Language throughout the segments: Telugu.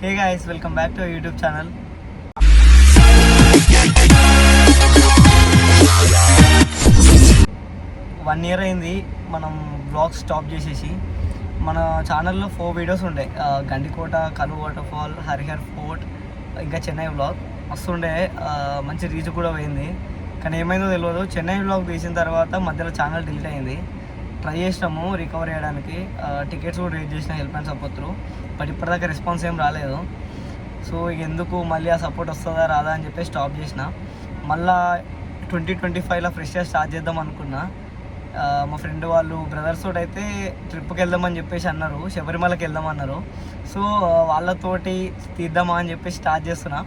Hey guys, welcome back to YouTube channel. One year అయింది మనం బ్లాగ్స్ స్టాప్ చేసేసి. మన ఛానల్లో 4 వీడియోస్ ఉండే, గండికోట, కలు వాటర్ఫాల్, హరిహర్ ఫోర్ట్, ఇంకా చెన్నై బ్లాగ్ వస్తుండే. మంచి రీచ్ కూడా పోయింది. కానీ ఏమైందో తెలియదు, చెన్నై బ్లాగ్ తీసిన తర్వాత మధ్యలో ఛానల్ డిలీట్ అయింది. ట్రై చేసినాము రికవర్ చేయడానికి, టికెట్స్ కూడా రేట్ చేసిన help and support through. But ఇప్పటిదాకా రెస్పాన్స్ ఏం రాలేదు. సో ఇక ఎందుకు మళ్ళీ ఆ సపోర్ట్ వస్తుందా రాదా అని చెప్పి స్టాప్ చేసిన. మళ్ళీ 2025లో ఫ్రెష్గా స్టార్ట్ చేద్దాం అనుకున్నా. మా ఫ్రెండ్ వాళ్ళు బ్రదర్స్ తోటి అయితే ట్రిప్కి వెళ్దామని చెప్పేసి అన్నారు, శబరిమలకి వెళ్దామన్నారు. సో వాళ్ళతోటి తీద్దామా అని చెప్పి స్టార్ట్ చేస్తున్నా.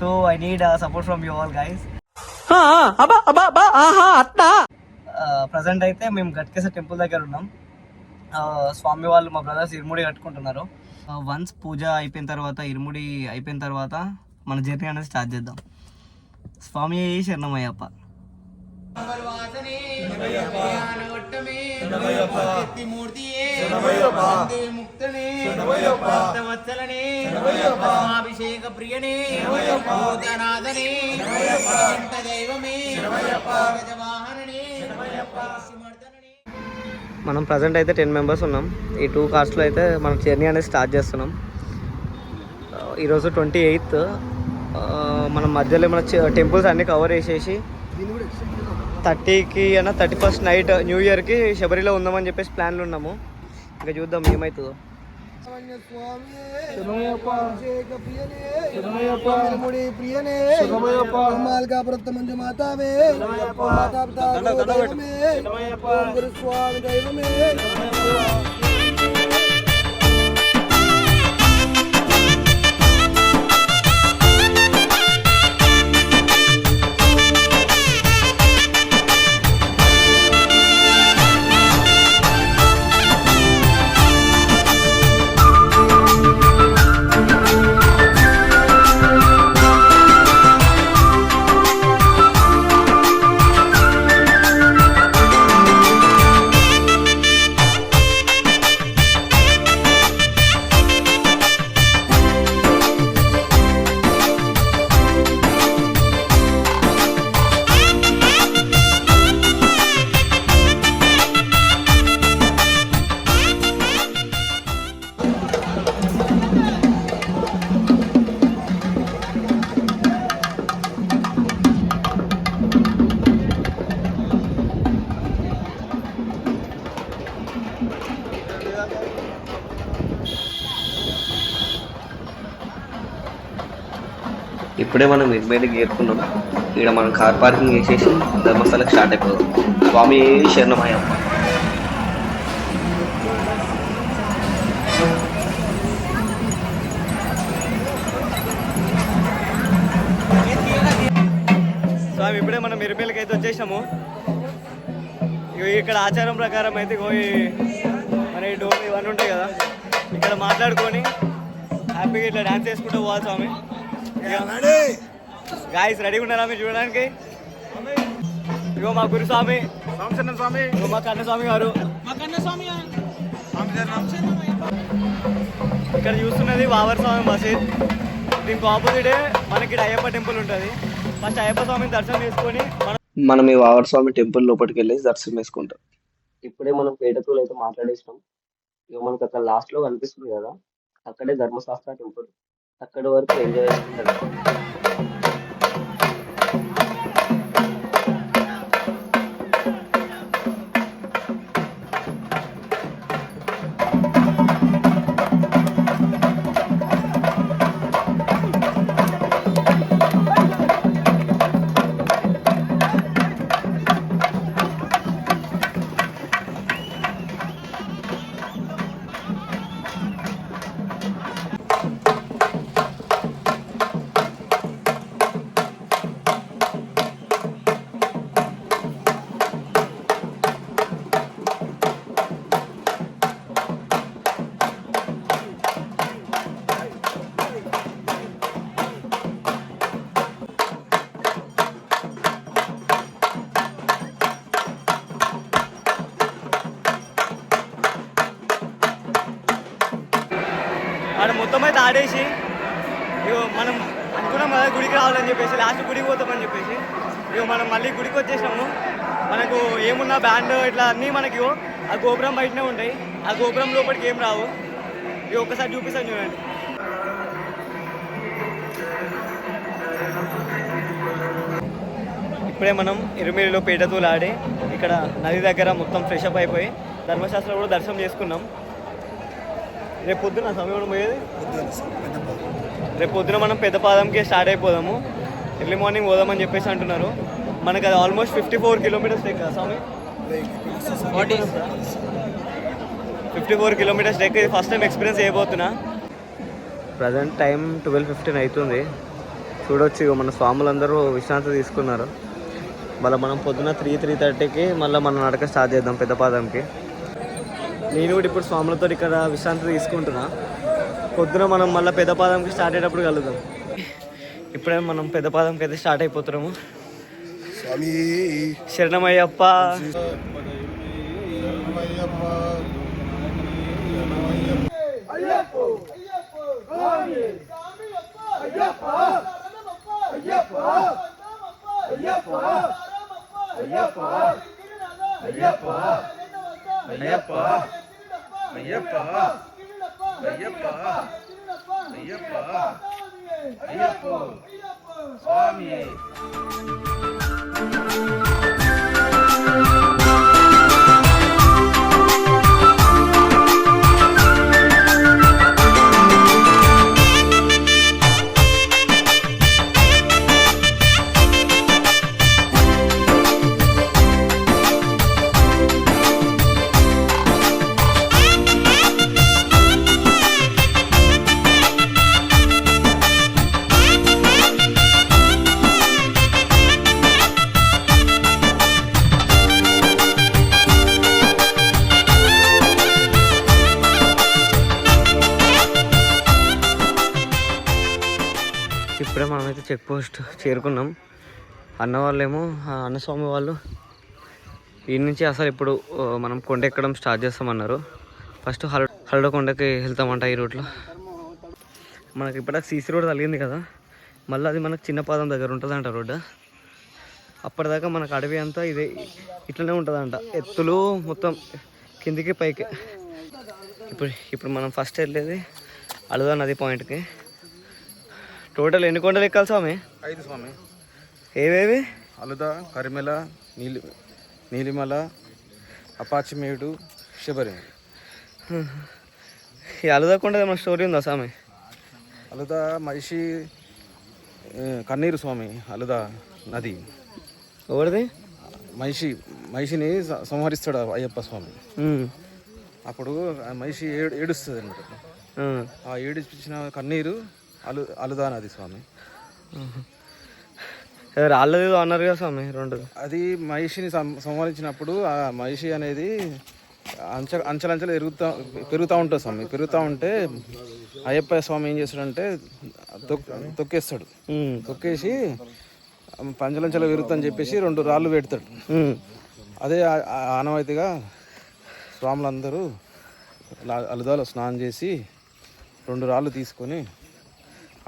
So I need support from you all guys. Present అయితే మేము గట్కేసర్ టెంపుల్ దగ్గర ఉన్నాం. స్వామి వాళ్ళు మా బ్రదర్స్ ఇరుముడి కట్టుకుంటున్నారు. వన్స్ పూజ అయిపోయిన తర్వాత, ఇరుముడి అయిపోయిన తర్వాత మన జర్నీ అనేది స్టార్ట్ చేద్దాం. స్వామి శరణమయ్యప్ప. అభిషేక ప్రియనే దైవమే. మనం ప్రజెంట్ అయితే 10 మెంబర్స్ ఉన్నాం. ఈ 2 కార్స్లో అయితే మనం జర్నీ అనేది స్టార్ట్ చేస్తున్నాం. ఈరోజు 28th. మనం మధ్యలో మన టెంపుల్స్ అన్నీ కవర్ చేసేసి 30కి 31st నైట్ న్యూ ఇయర్కి శబరిలో ఉందామని చెప్పేసి ప్లాన్లు ఉన్నాము. ఇంకా చూద్దాం ఏమవుతుందో. ఇప్పుడే మనం ఇరుమేడికి చేరుకున్నాం. ఇక్కడ మనం కార్ పార్కింగ్ చేసేసి ధర్మస్థలకు స్టార్ట్ అయిపోదాం. స్వామి శరణమయ్యప్ప. స్వామి ఇప్పుడే మనం ఇరుమేలకి అయితే వచ్చేసాము. ఇక్కడ ఆచారం ప్రకారం అయితే మన ఈ డోర్ ఇవన్నీ ఉంటాయి కదా, ఇక్కడ మాట్లాడుకొని హ్యాపీగా ఇట్లా డ్యాన్స్ చేసుకుంటూ పోవాలి స్వామి. గాయస్ రెడీగా ఉన్నారా మీరు చూడడానికి? ఇగో మా గురుస్వామి స్వామి, ఇగో మా కన్నస్వామి గారు. ఇక్కడ చూస్తున్నది వావర్ స్వామి మసీద్. దీనికి ఆపోజిటే మనకి అయ్యప్ప టెంపుల్ ఉంటుంది. ఫస్ట్ అయ్యప్ప స్వామిని దర్శనం చేసుకొని మనం ఈ వావర్ స్వామి టెంపుల్ లోపలికి వెళ్ళేసి దర్శనం చేసుకుంటాం. ఇప్పుడే మనం పేటతూలు అయితే మాట్లాడేసినాం. ఇక మనకు అక్కడ లాస్ట్ లో కనిపిస్తుంది కదా, అక్కడే ధర్మశాస్త్ర టెంపుల్. అక్కడి వరకు ఎంజాయ్ చేసుకుంటారు. ఆడ మొత్తం అయితే ఆడేసి ఇగో మనం అనుకున్నాం కదా గుడికి రావాలని చెప్పేసి, లాస్ట్ గుడికి పోతామని చెప్పేసి ఇగో మనం మళ్ళీ గుడికి వచ్చేసినాము. మనకు ఏమున్నా బ్యాండ్ ఇట్లా అన్నీ మనకి ఆ గోపురం బయటనే ఉంటాయి, ఆ గోపురం లోపలికి ఏం రావు. ఇవి ఒక్కసారి చూపిస్తాను చూడండి. ఇప్పుడే మనం ఇరుమిరిలో పీటతూలు ఆడి ఇక్కడ నది దగ్గర మొత్తం ఫ్రెష్ అప్ అయిపోయి ధర్మశాస్త్రం కూడా దర్శనం చేసుకున్నాం. రేపు పొద్దున సమయం పోయేది, రేపు పొద్దున మనం పెద్ద పాదంకి స్టార్ట్ అయిపోదాము. ఎర్లీ మార్నింగ్ పోదామని చెప్పేసి అంటున్నారు. మనకు అది ఆల్మోస్ట్ 54 కిలోమీటర్స్ కదా స్వామి, 54 కిలోమీటర్స్ డెక్. ఇది ఫస్ట్ టైం ఎక్స్పీరియన్స్ చేయబోతున్నా. ప్రజెంట్ టైం 12:15 అవుతుంది. చూడొచ్చు ఇక మన స్వాములందరూ విశ్రాంతి తీసుకున్నారు. మళ్ళీ మనం పొద్దున 3:30కి మళ్ళీ మనం నడక స్టార్ట్ చేద్దాం పెద్ద పాదంకి. నేను కూడా ఇప్పుడు స్వాములతో ఇక్కడ విశ్రాంతి తీసుకుంటున్నా. పొద్దున మనం మళ్ళీ పెద్ద పాదంకి స్టార్ట్ అయ్యేటప్పుడు కలుద్దాం. ఇప్పుడే మనం పెద్ద పాదంకి అయితే స్టార్ట్ అయిపోతున్నాము. శరణమయ్యప్ప. ఇప్పుడే మనమైతే చెక్ పోస్ట్ చేరుకున్నాం. అన్న వాళ్ళేమో అన్నస్వామి వాళ్ళు ఈ నుంచి అసలు ఇప్పుడు మనం కొండ ఎక్కడం స్టార్ట్ చేస్తామన్నారు. ఫస్ట్ హల్డో కొండకి వెళ్తామంట ఈ రూట్లో. మనకి ఇప్పుడు సీసీ రోడ్ తగిలింది కదా, మళ్ళీ అది మనకు చిన్న పాదం దగ్గర ఉంటుందంట రోడ్డు. అప్పటిదాకా మనకు అడవి అంతా ఇదే ఇట్లనే ఉంటుందంట, ఎత్తులు మొత్తం కిందికి పైకి. ఇప్పుడు మనం ఫస్ట్ వెళ్ళేది అలుదా నది పాయింట్కి. టోటల్ ఎన్ని కొండలు ఎక్కాలి స్వామి? 5 స్వామి. ఏవేవి? అలుదా, కరిమెల, నీలిమల, అపాచిమేడు, శబరి. ఈ అలుదా కొండ ఏమైనా స్టోరీ ఉందా స్వామి? అలుదా మహిషి కన్నీరు స్వామి. అలుదా నది ఎవరిది? మహిషిని సంహరిస్తాడు అయ్యప్ప స్వామి. అప్పుడు మహిషి ఏడుస్తుంది అన్నమాట. ఆ ఏడిపించిన కన్నీరు అలుదా నది స్వామి. రాళ్ళది అన్నారు కదా స్వామి రెండు. అది మహిషిని సంహరించినప్పుడు ఆ మహిషి అనేది అంచెలంచెలు పెరుగుతూ ఉంటుంది స్వామి. పెరుగుతూ ఉంటే అయ్యప్ప స్వామి ఏం చేస్తాడంటే తొక్కేస్తాడు. తొక్కేసి పంచలంచెలు పెరుగుతుందని చెప్పేసి 2 రాళ్ళు పెడతాడు. అదే ఆనవాయితీగా స్వాములందరూ అలుదాలో స్నానం చేసి 2 రాళ్ళు తీసుకొని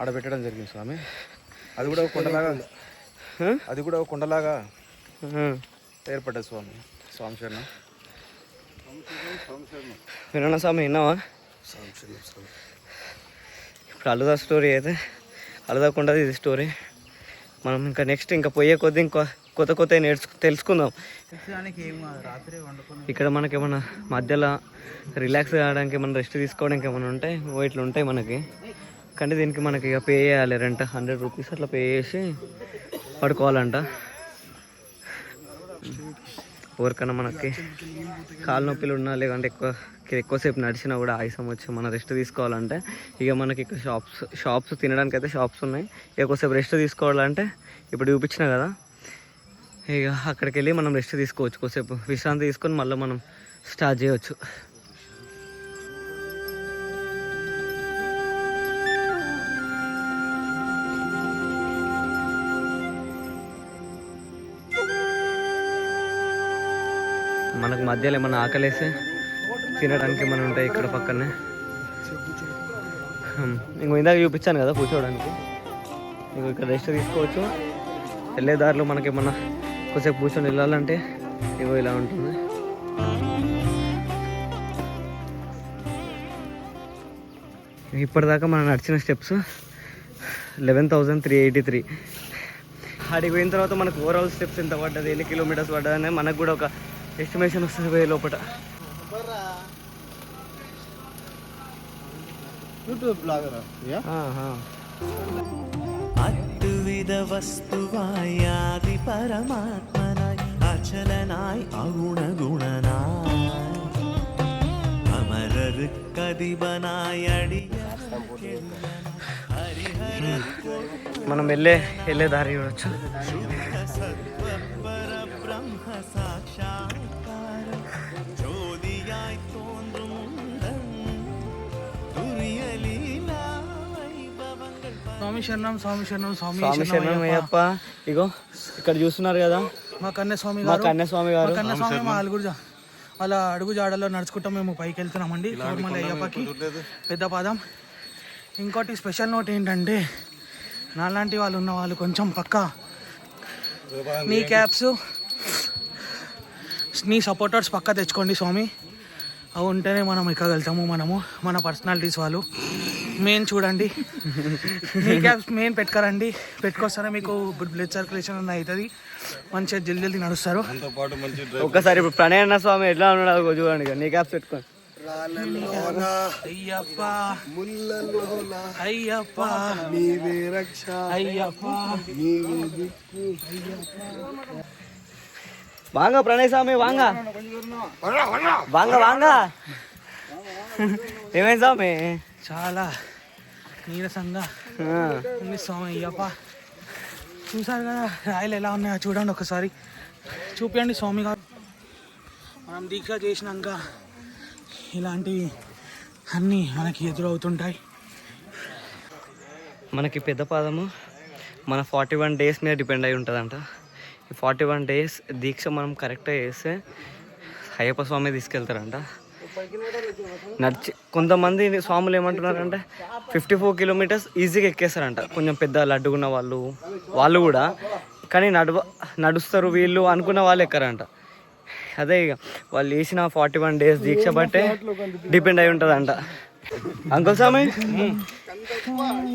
ఆడబెట్టడం జరిగింది స్వామి. అది కూడా ఒక కొండలాగా ఏర్పడ్డది స్వామి. స్వామి శరణం. విన్నా స్వామి, విన్నావా? ఇప్పుడు అలుదా స్టోరీ అయితే అలుదా కొండది ఇది స్టోరీ. మనం ఇంకా నెక్స్ట్ ఇంకా పోయే కొద్దీ ఇంకా కొత్త తెలుసుకుందాం. ఇక్కడ మనకి ఏమన్నా మధ్యలో రిలాక్స్ కావడానికి ఏమన్నా రెస్ట్ తీసుకోవడానికి ఏమైనా ఉంటాయి, ఇట్లా ఉంటాయి మనకి. కానీ దీనికి మనకి ఇక పే చేయాలి, రెంట్ 100 రూపీస్ అట్లా పే చేసి పడుకోవాలంట. ఎవరికన్నా మనకి కాలు నొప్పులు ఉన్నా లేదంటే ఎక్కువసేపు నడిచినా కూడా ఆయాసం వచ్చి మనం రెస్ట్ తీసుకోవాలంటే ఇక మనకి ఇక్కడ షాప్స్ తినడానికి అయితే షాప్స్ ఉన్నాయి. ఎక్కువసేపు రెస్ట్ తీసుకోవాలంటే ఇప్పుడు చూపించిన కదా, ఇక అక్కడికి వెళ్ళి మనం రెస్ట్ తీసుకోవచ్చు. కొద్దిసేపు విశ్రాంతి తీసుకొని మళ్ళీ మనం స్టార్ట్ చేయవచ్చు. మనకు మధ్యలో ఏమన్నా ఆకలేస్తే తినడానికి ఏమైనా ఉంటాయి ఇక్కడ పక్కనే. ఇంకో ఇందాక చూపించాను కదా కూర్చోవడానికి. ఇంకో ఇక్కడ రెస్ట్ తీసుకోవచ్చు. వెళ్ళే దారిలో మనకేమన్నా కొద్దిసేపు కూర్చొని వెళ్ళాలంటే ఇగో ఇలా ఉంటుంది. ఇప్పటిదాకా మనం నడిచిన స్టెప్స్ 11,383. అడిగి పోయిన తర్వాత మనకు ఓవరాల్ స్టెప్స్ ఎంత పడ్డది, ఎన్ని కిలోమీటర్స్ పడ్డది మనకు కూడా ఒక ఎస్టిమేషన్ వస్తుంది పోయే లోపల. അദ്വിത വസ്തുവായാതി പരമാത്മനായി അചലനായി അഗുണഗുണനായി അമരരുക്കതിപനായി അടിയ మనం వెళ్ళే దారి చూడొచ్చు. బ్రహ్మ సాక్షాత్కారం జ్యోతియాయి తోంద్రుముందం దుర్యలీలా వైభవంగల్ స్వామి శరణం, స్వామి శరణం, స్వామి స్వామి శరణం అయ్యప్ప. ఇగో ఇక్కడ చూస్తున్నారు కదా మా కన్యస్వామి మా గారు. కన్యస్వామి గారు. కన్యస్వామి మా వాళ్ళ అడుగు జాడలో నడుచుకుంటూ మేము పైకి వెళ్తున్నామండి. మళ్ళీ అయ్యప్పకి పెద్ద పాదం. ఇంకోటి స్పెషల్ నోట్ ఏంటంటే నాలాంటి వాళ్ళు ఉన్న వాళ్ళు కొంచెం పక్క నీ క్యాప్స్, నీ సపోర్టర్స్ పక్క తెచ్చుకోండి స్వామి. అవి ఉంటేనే మనం ఎక్కగలుగుతాము. మన పర్సనాలిటీస్ వాళ్ళు మెయిన్ చూడండి. నీ క్యాప్స్ మెయిన్ పెట్టుకోరండి. పెట్టుకొస్తానే మీకు బ్లడ్ సర్క్యులేషన్ అన్న అవుతుంది. మంచిగా జల్దీ నడుస్తారు. ఒక్కసారి ఇప్పుడు ప్రణయన్న స్వామి ఎట్లా ఉన్నాడు చూడండి. నీ క్యాప్స్ పెట్టుకోండి. అయ్యప్ప అయ్యప్ప నీవే రక్ష అయ్యప్ప నీవే దిక్కు వాంగ ప్రణయ్ స్వామి వాంగ వాంగ వాంగ. ఏమైంది స్వామి? చాలా నీరసంగా ఉంది స్వామి. అయ్యప్ప చూసారు కదా రాయలు ఎలా ఉన్నాయో చూడండి ఒకసారి. చూపించండి స్వామి గారు. మనం దీక్ష చేసినాక ఇలాంటివి అన్నీ మనకి ఎదురవుతుంటాయి. మనకి పెద్ద పాదము మన 41 days మీద డిపెండ్ అయి ఉంటుందంట. ఈ 41 days దీక్ష మనం కరెక్ట్గా చేస్తే అయ్యప్ప స్వామి తీసుకెళ్తారంట. కొంతమంది స్వాములు ఏమంటున్నారంటే 54 kilometers ఈజీగా ఎక్కేస్తారంట. కొంచెం పెద్ద లడ్డుకున్న వాళ్ళు కూడా. కానీ నడుస్తారు వీళ్ళు అనుకున్న వాళ్ళు ఎక్కరంట. అదే ఇక వాళ్ళు వేసిన 41 days దీక్ష బట్టే డిపెండ్ అయి ఉంటుందంట. అంకుల్ స్వామి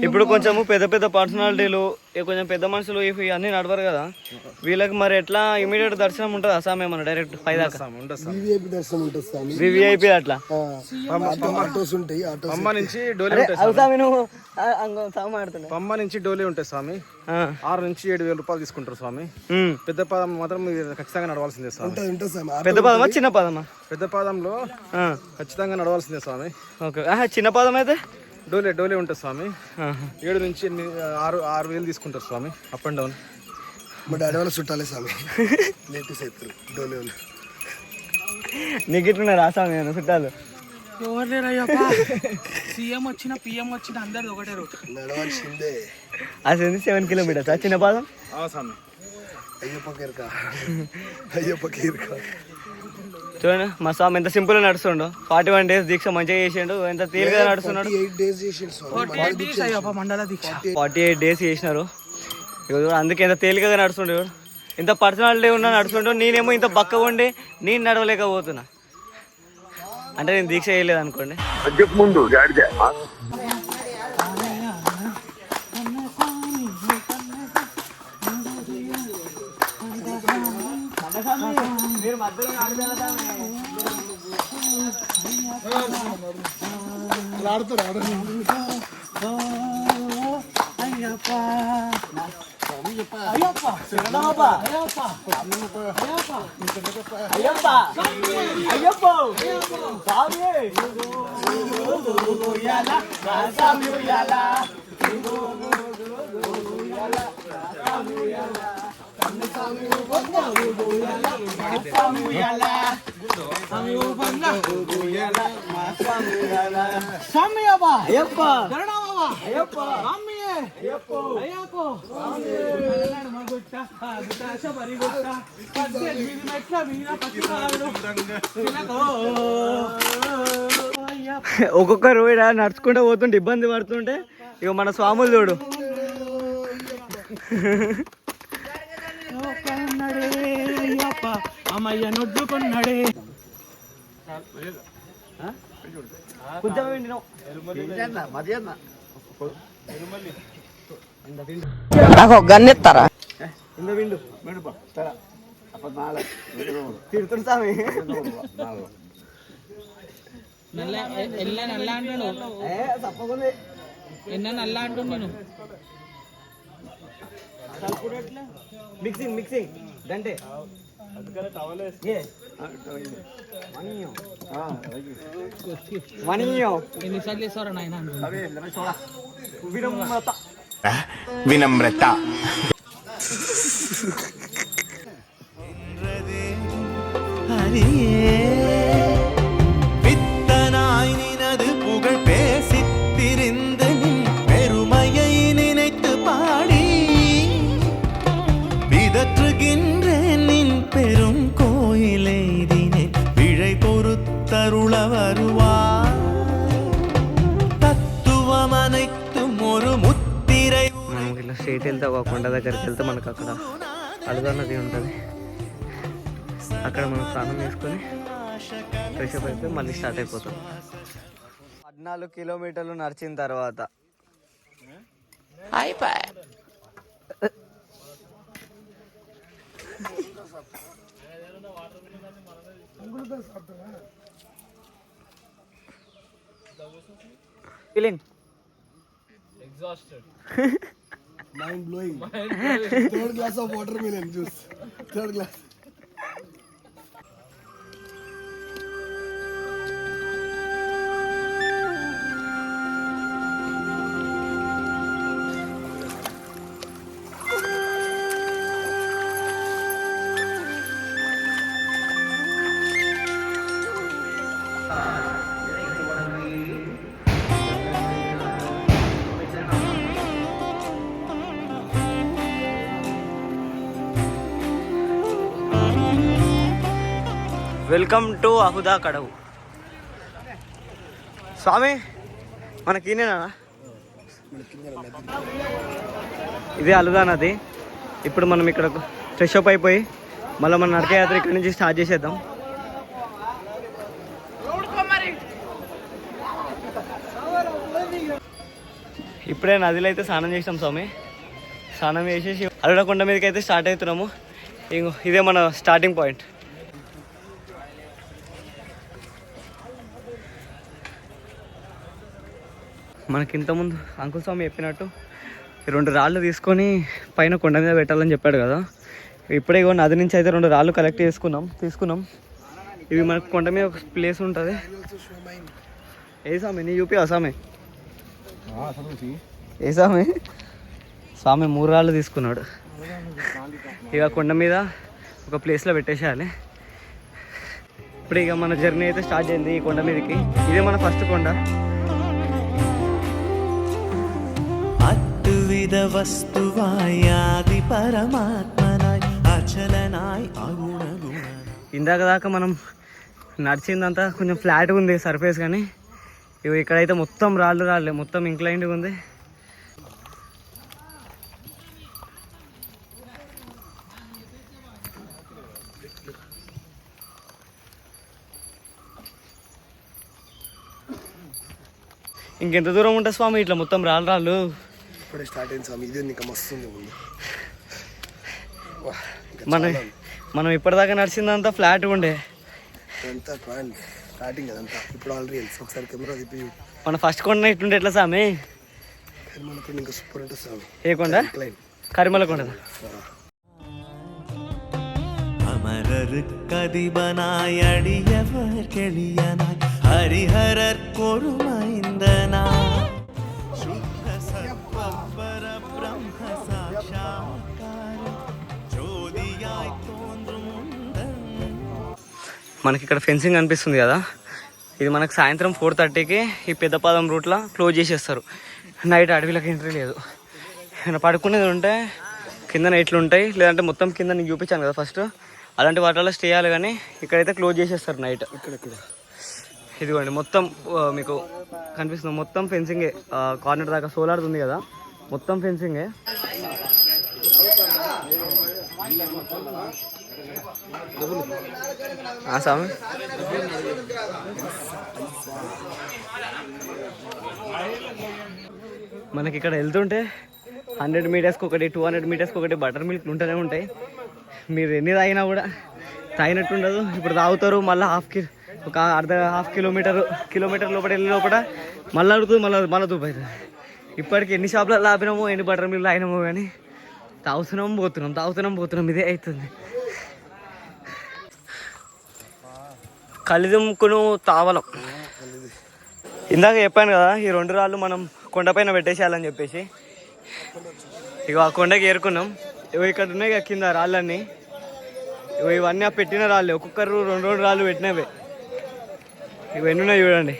ఇప్పుడు కొంచెము పెద్ద పర్సనాలిటీలు, కొంచెం పెద్ద మనుషులు అన్నీ నడవరు కదా, వీళ్ళకి మరి ఎట్లా ఇమీడియట్ దర్శనం ఉంటుంది అసామే మన డైరెక్ట్ పైదాకా వివిఐపి అట్లా పంబ నుంచి డోలీ పంబ నుంచి డోలీ ఉంటాయి స్వామి. 6 నుంచి 7,000 రూపాయలు తీసుకుంటారు స్వామి. పెద్ద పాదం మాత్రం ఖచ్చితంగా నడవాల్సిందే స్వామి. పెద్ద పాదమా చిన్న పాదమా? పెద్ద పాదంలో ఖచ్చితంగా నడవాల్సిందే స్వామి. ఓకే. చిన్న పాదం అయితే డోలే ఉంటుంది స్వామి. 7 నుంచి 6,000 తీసుకుంటారు స్వామి అప్ అండ్ డౌన్. మా డాడీ వాళ్ళు చుట్టాలే స్వామి. డోలే వాళ్ళు నీకు ఇట్లున్నారు ఆ స్వామి చుట్టాలు? ఎవరు లేరు అయ్యప్ప. సీఎం వచ్చిన పిఎం వచ్చిన అందరిది ఒకటే రూట్. నడవాల్సిందే. అది 7 kilometers చిన్న పాదం స్వామి. అయ్యప్ప కీర్క చూడండి మా స్వామి ఎంత సింపుల్గా నడుస్తుండో. 41 days దీక్ష మంచిగా చేసిండు. ఎంత తేలిగా నడుస్తున్నాడు. 48 days చేసిండు స్వామి. 48 days అయ్యప్ప మండల దీక్ష. 48 days చేసినారు. అందుకే ఎంత తేలికగా నడుస్తుండే. ఇంత పర్సనాలిటీ ఉన్నా నడుస్తుండే. నేనేమో ఇంత బక్కగా ఉండి నేను నడవలేకపోతున్నా. అంటే నేను దీక్ష చేయలేదు అనుకోండి. ముందు స్వామి అయ్యప్ప ఒక్కొక్కరు ఈడ నడుచుకుంటూ పోతుంటే ఇబ్బంది పడుతుంటే ఇక మన స్వాములు చూడు. అమ్మయ్య నొడ్డుకున్నాడే. కొంచెం నాకు గన్నెత్తారా తిడుతుంటామే. తప్పకుండా మిక్సింగ్ మిక్సింగ్ గంటే ఎన్నిసార్లు చేస్తారా నాయన? వినమ్రత பித்தனாய் நினது புகழ் பேசித் திரிந்து நின் பெருமையை நினைத்து பாடி பிதற்றுகின்றேன் நின் பெரும் கோயிலெய்தினே பிழை பொறுத்தருள வருவார் தத்துவம் அனைத்தும் ஒரு முத்திரை. మనం ఇట్లా స్ట్రేట్ వెళ్తే ఒక కొండ దగ్గరికి వెళ్తే మనకు అక్కడ అలుగా నది ఉంటుంది. అక్కడ మనం స్నానం చేసుకొని ఫ్రెష్ అప్ అయిపోయి మళ్ళీ స్టార్ట్ అయిపోతాం. 14 కిలోమీటర్లు నడిచిన తర్వాత feeling Mind blowing. Third glass of watermelon juice. Third glass. Welcome to Azhutha Kadavu. స్వామి మనకి ఇదే అలుదా నది. ఇప్పుడు మనం ఇక్కడ ఫ్రెష్ అప్ అయిపోయి మళ్ళీ మన నరకయాత్ర ఇక్కడ నుంచి స్టార్ట్ చేసేద్దాం. ఇప్పుడే నదిలో అయితే స్నానం చేసాం స్వామి. స్నానం చేసేసి అలుడా కొండ మీదకి అయితే స్టార్ట్ అవుతున్నాము. ఇదే మన స్టార్టింగ్ పాయింట్. మనకి ఇంతకుముందు అంకుల్ స్వామి చెప్పినట్టు 2 రాళ్ళు తీసుకొని పైన కొండ మీద పెట్టాలని చెప్పాడు కదా. ఇప్పుడే నది నుంచి అయితే 2 రాళ్ళు కలెక్ట్ తీసుకున్నాం. ఇవి మనకు కొండ మీద ఒక ప్లేస్ ఉంటుంది. ఏ స్వామి నీ చూపి స్వామి? ఏ స్వామి? స్వామి 3 రాళ్ళు తీసుకున్నాడు. ఇక కొండ మీద ఒక ప్లేస్లో పెట్టేసేయాలి. ఇప్పుడు ఇక మన జర్నీ అయితే స్టార్ట్ అయింది ఈ కొండ మీదకి. ఇదే మన ఫస్ట్ కొండ. അദ്വിത വസ്തുവായി ആദി പരമാത്മനായി അചലനായി അഗുണഗുണ. ఇందాక దాకా మనం నడిచిందంతా కొంచెం ఫ్లాట్గా ఉంది సర్ఫేస్, కానీ ఇక్కడైతే మొత్తం రాళ్ళే, మొత్తం ఇంక్లైన్డ్గా ఉంది. ఇంకెంత దూరం ఉంటుంది స్వామి? ఇట్లా మొత్తం రాళ్ళు ఇప్పుడే స్టార్ట్ అయింది స్వామి. ఇది ఇంకా మస్తు ఉంది. మనం ఇప్పటిదాకా నడిచిందంతా ఫ్లాట్గా ఉండే. అంతా స్టార్టింగ్ అదంతా. ఇప్పుడు ఆల్రెడీ ఒకసారి కెమెరా తిప్పి మన ఫస్ట్ కొండ ఇట్లుంటే ఎట్లా స్వామి? కరిమల ఇంకా సూపర్ ఉంటుంది స్వామి. ఏ కొండ? కరిమల కొండ. அமரருக்கதிபனாய் அடியவர் கெளியனாய் ஹரிஹரற்கொரு மைந்தனாய் சுத்த சத்வபர பிரம்ம சாட்சாத்காரம் ஜோதியாய் தோன்றும் உந்தன். మనకి ఇక్కడ ఫెన్సింగ్ అనిపిస్తుంది కదా, ఇది మనకు సాయంత్రం 4:30కి ఈ పెద్దపాదం రూట్లో క్లోజ్ చేసేస్తారు. నైట్ అడవిలోకి ఎంట్రీ లేదు. ఏమైనా పడుకునేది ఉంటే కింద ఇట్లు ఉంటాయి, లేదంటే మొత్తం కింద నీకు చూపించాను కదా ఫస్ట్, అలాంటి వాటిలో స్టే చేయాలి. కానీ ఇక్కడైతే క్లోజ్ చేసేస్తారు నైట్. ఇదిగోండి మొత్తం మీకు కనిపిస్తుంది, మొత్తం ఫెన్సింగే. కార్నర్ దాకా సోలార్ ఉంది కదా, మొత్తం ఫెన్సింగే. స్వామి మనకి ఇక్కడ వెళ్తుంటే 100 మీటర్స్కి ఒకటి, 200 మీటర్స్కి ఒకటి బటర్ మిల్క్ ఉంటూనే ఉంటాయి. మీరు ఎన్ని తాగినా కూడా తాగినట్టు ఉండదు. ఇప్పుడు తాగుతారు, మళ్ళీ ఒక హాఫ్ కిలోమీటర్ లోపల వెళ్ళే లోపల మళ్ళీ అడుగుతుంది, మళ్ళీ దూపు అవుతుంది. ఇప్పటికి ఎన్ని షాపులలో ఆపినామో, ఎన్ని బటర్ మిల్క్ తాగినామో కానీ తాగుతున్నాం పోతున్నాం ఇదే అవుతుంది. కలిదుముకును తావలం. ఇందాక చెప్పాను కదా, ఈ 2 రాళ్ళు మనం కొండపైన పెట్టేసేయాలని చెప్పేసి. ఇక ఆ కొండకి ఏరుకున్నాం. ఇక్కడ ఉన్నాయి కదా కింద రాళ్ళన్నీ, ఇవన్నీ ఆ పెట్టిన రాళ్ళు. ఒక్కొక్కరు 2 రాళ్ళు పెట్టినవే. ఇవన్నీ ఉన్నాయి చూడండి.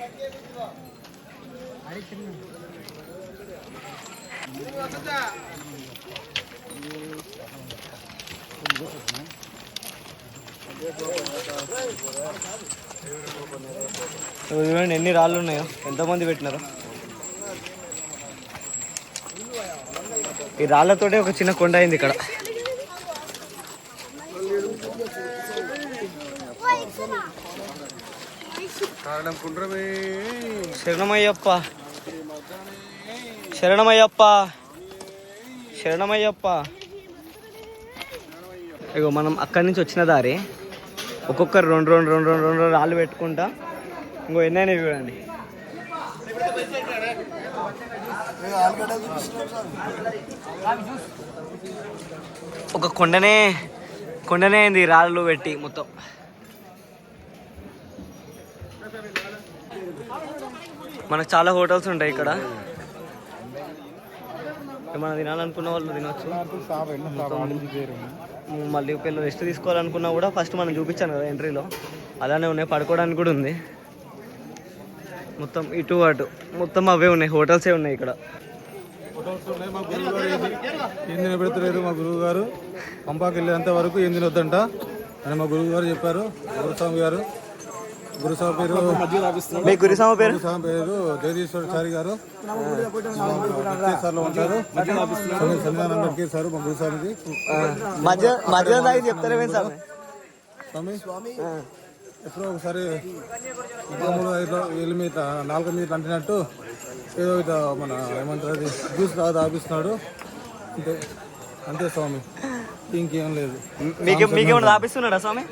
చూడండి ఎన్ని రాళ్ళు ఉన్నాయో, ఎంతమంది పెట్టినారో. ఈ రాళ్ళతోటే ఒక చిన్న కొండ అయింది ఇక్కడ. శరణమయ్యప్ప, శరణమయ్యప్ప, శరణమయ్యప్ప. ఇగో మనం అక్కడి నుంచి వచ్చిన దారి, ఒక్కొక్కరు 2 రాళ్ళు పెట్టుకుంటా. ఇంకో ఎన్నైనా చూడండి. ఒక కొండనే అయింది రాళ్ళు పెట్టి మొత్తం. మనకు చాలా హోటల్స్ ఉంటాయి ఇక్కడ. ఏమైనా తినాలనుకున్న వాళ్ళు తినొచ్చు. మళ్ళీ ఒకవేళ రెస్ట్ తీసుకోవాలనుకున్నా కూడా ఫస్ట్ మనం చూపించాను కదా ఎంట్రీలో, అలానే ఉన్నాయి. పడుకోవడానికి కూడా ఉంది. మొత్తం ఇటు అటు మొత్తం అవే ఉన్నాయి, హోటల్సే ఉన్నాయి ఇక్కడ. ఏం తినబెడతలేదు మా గురువు గారు. పంపాకి వెళ్ళేంత వరకు ఏం తినొద్దంట అని మా గురువు గారు చెప్పారు. గురుస్వామి గారు, గురుస్వామి పేరు జగదీశ్వరాచారి గారు సార్లో ఉంటారు. సంవిధానం సార్ మా గురుస్వామికి స్వామి ఎప్పుడో ఒకసారి వీళ్ళ మీద 4 మీద అంటినట్టు ఏదో మన ఏమంటారు అది జ్యూస్ తాపిస్తున్నాడు అంతే. అంతే స్వామి, ఇంకేం లేదు. మీకేమన్నా తాపిస్తున్నాడా స్వామి?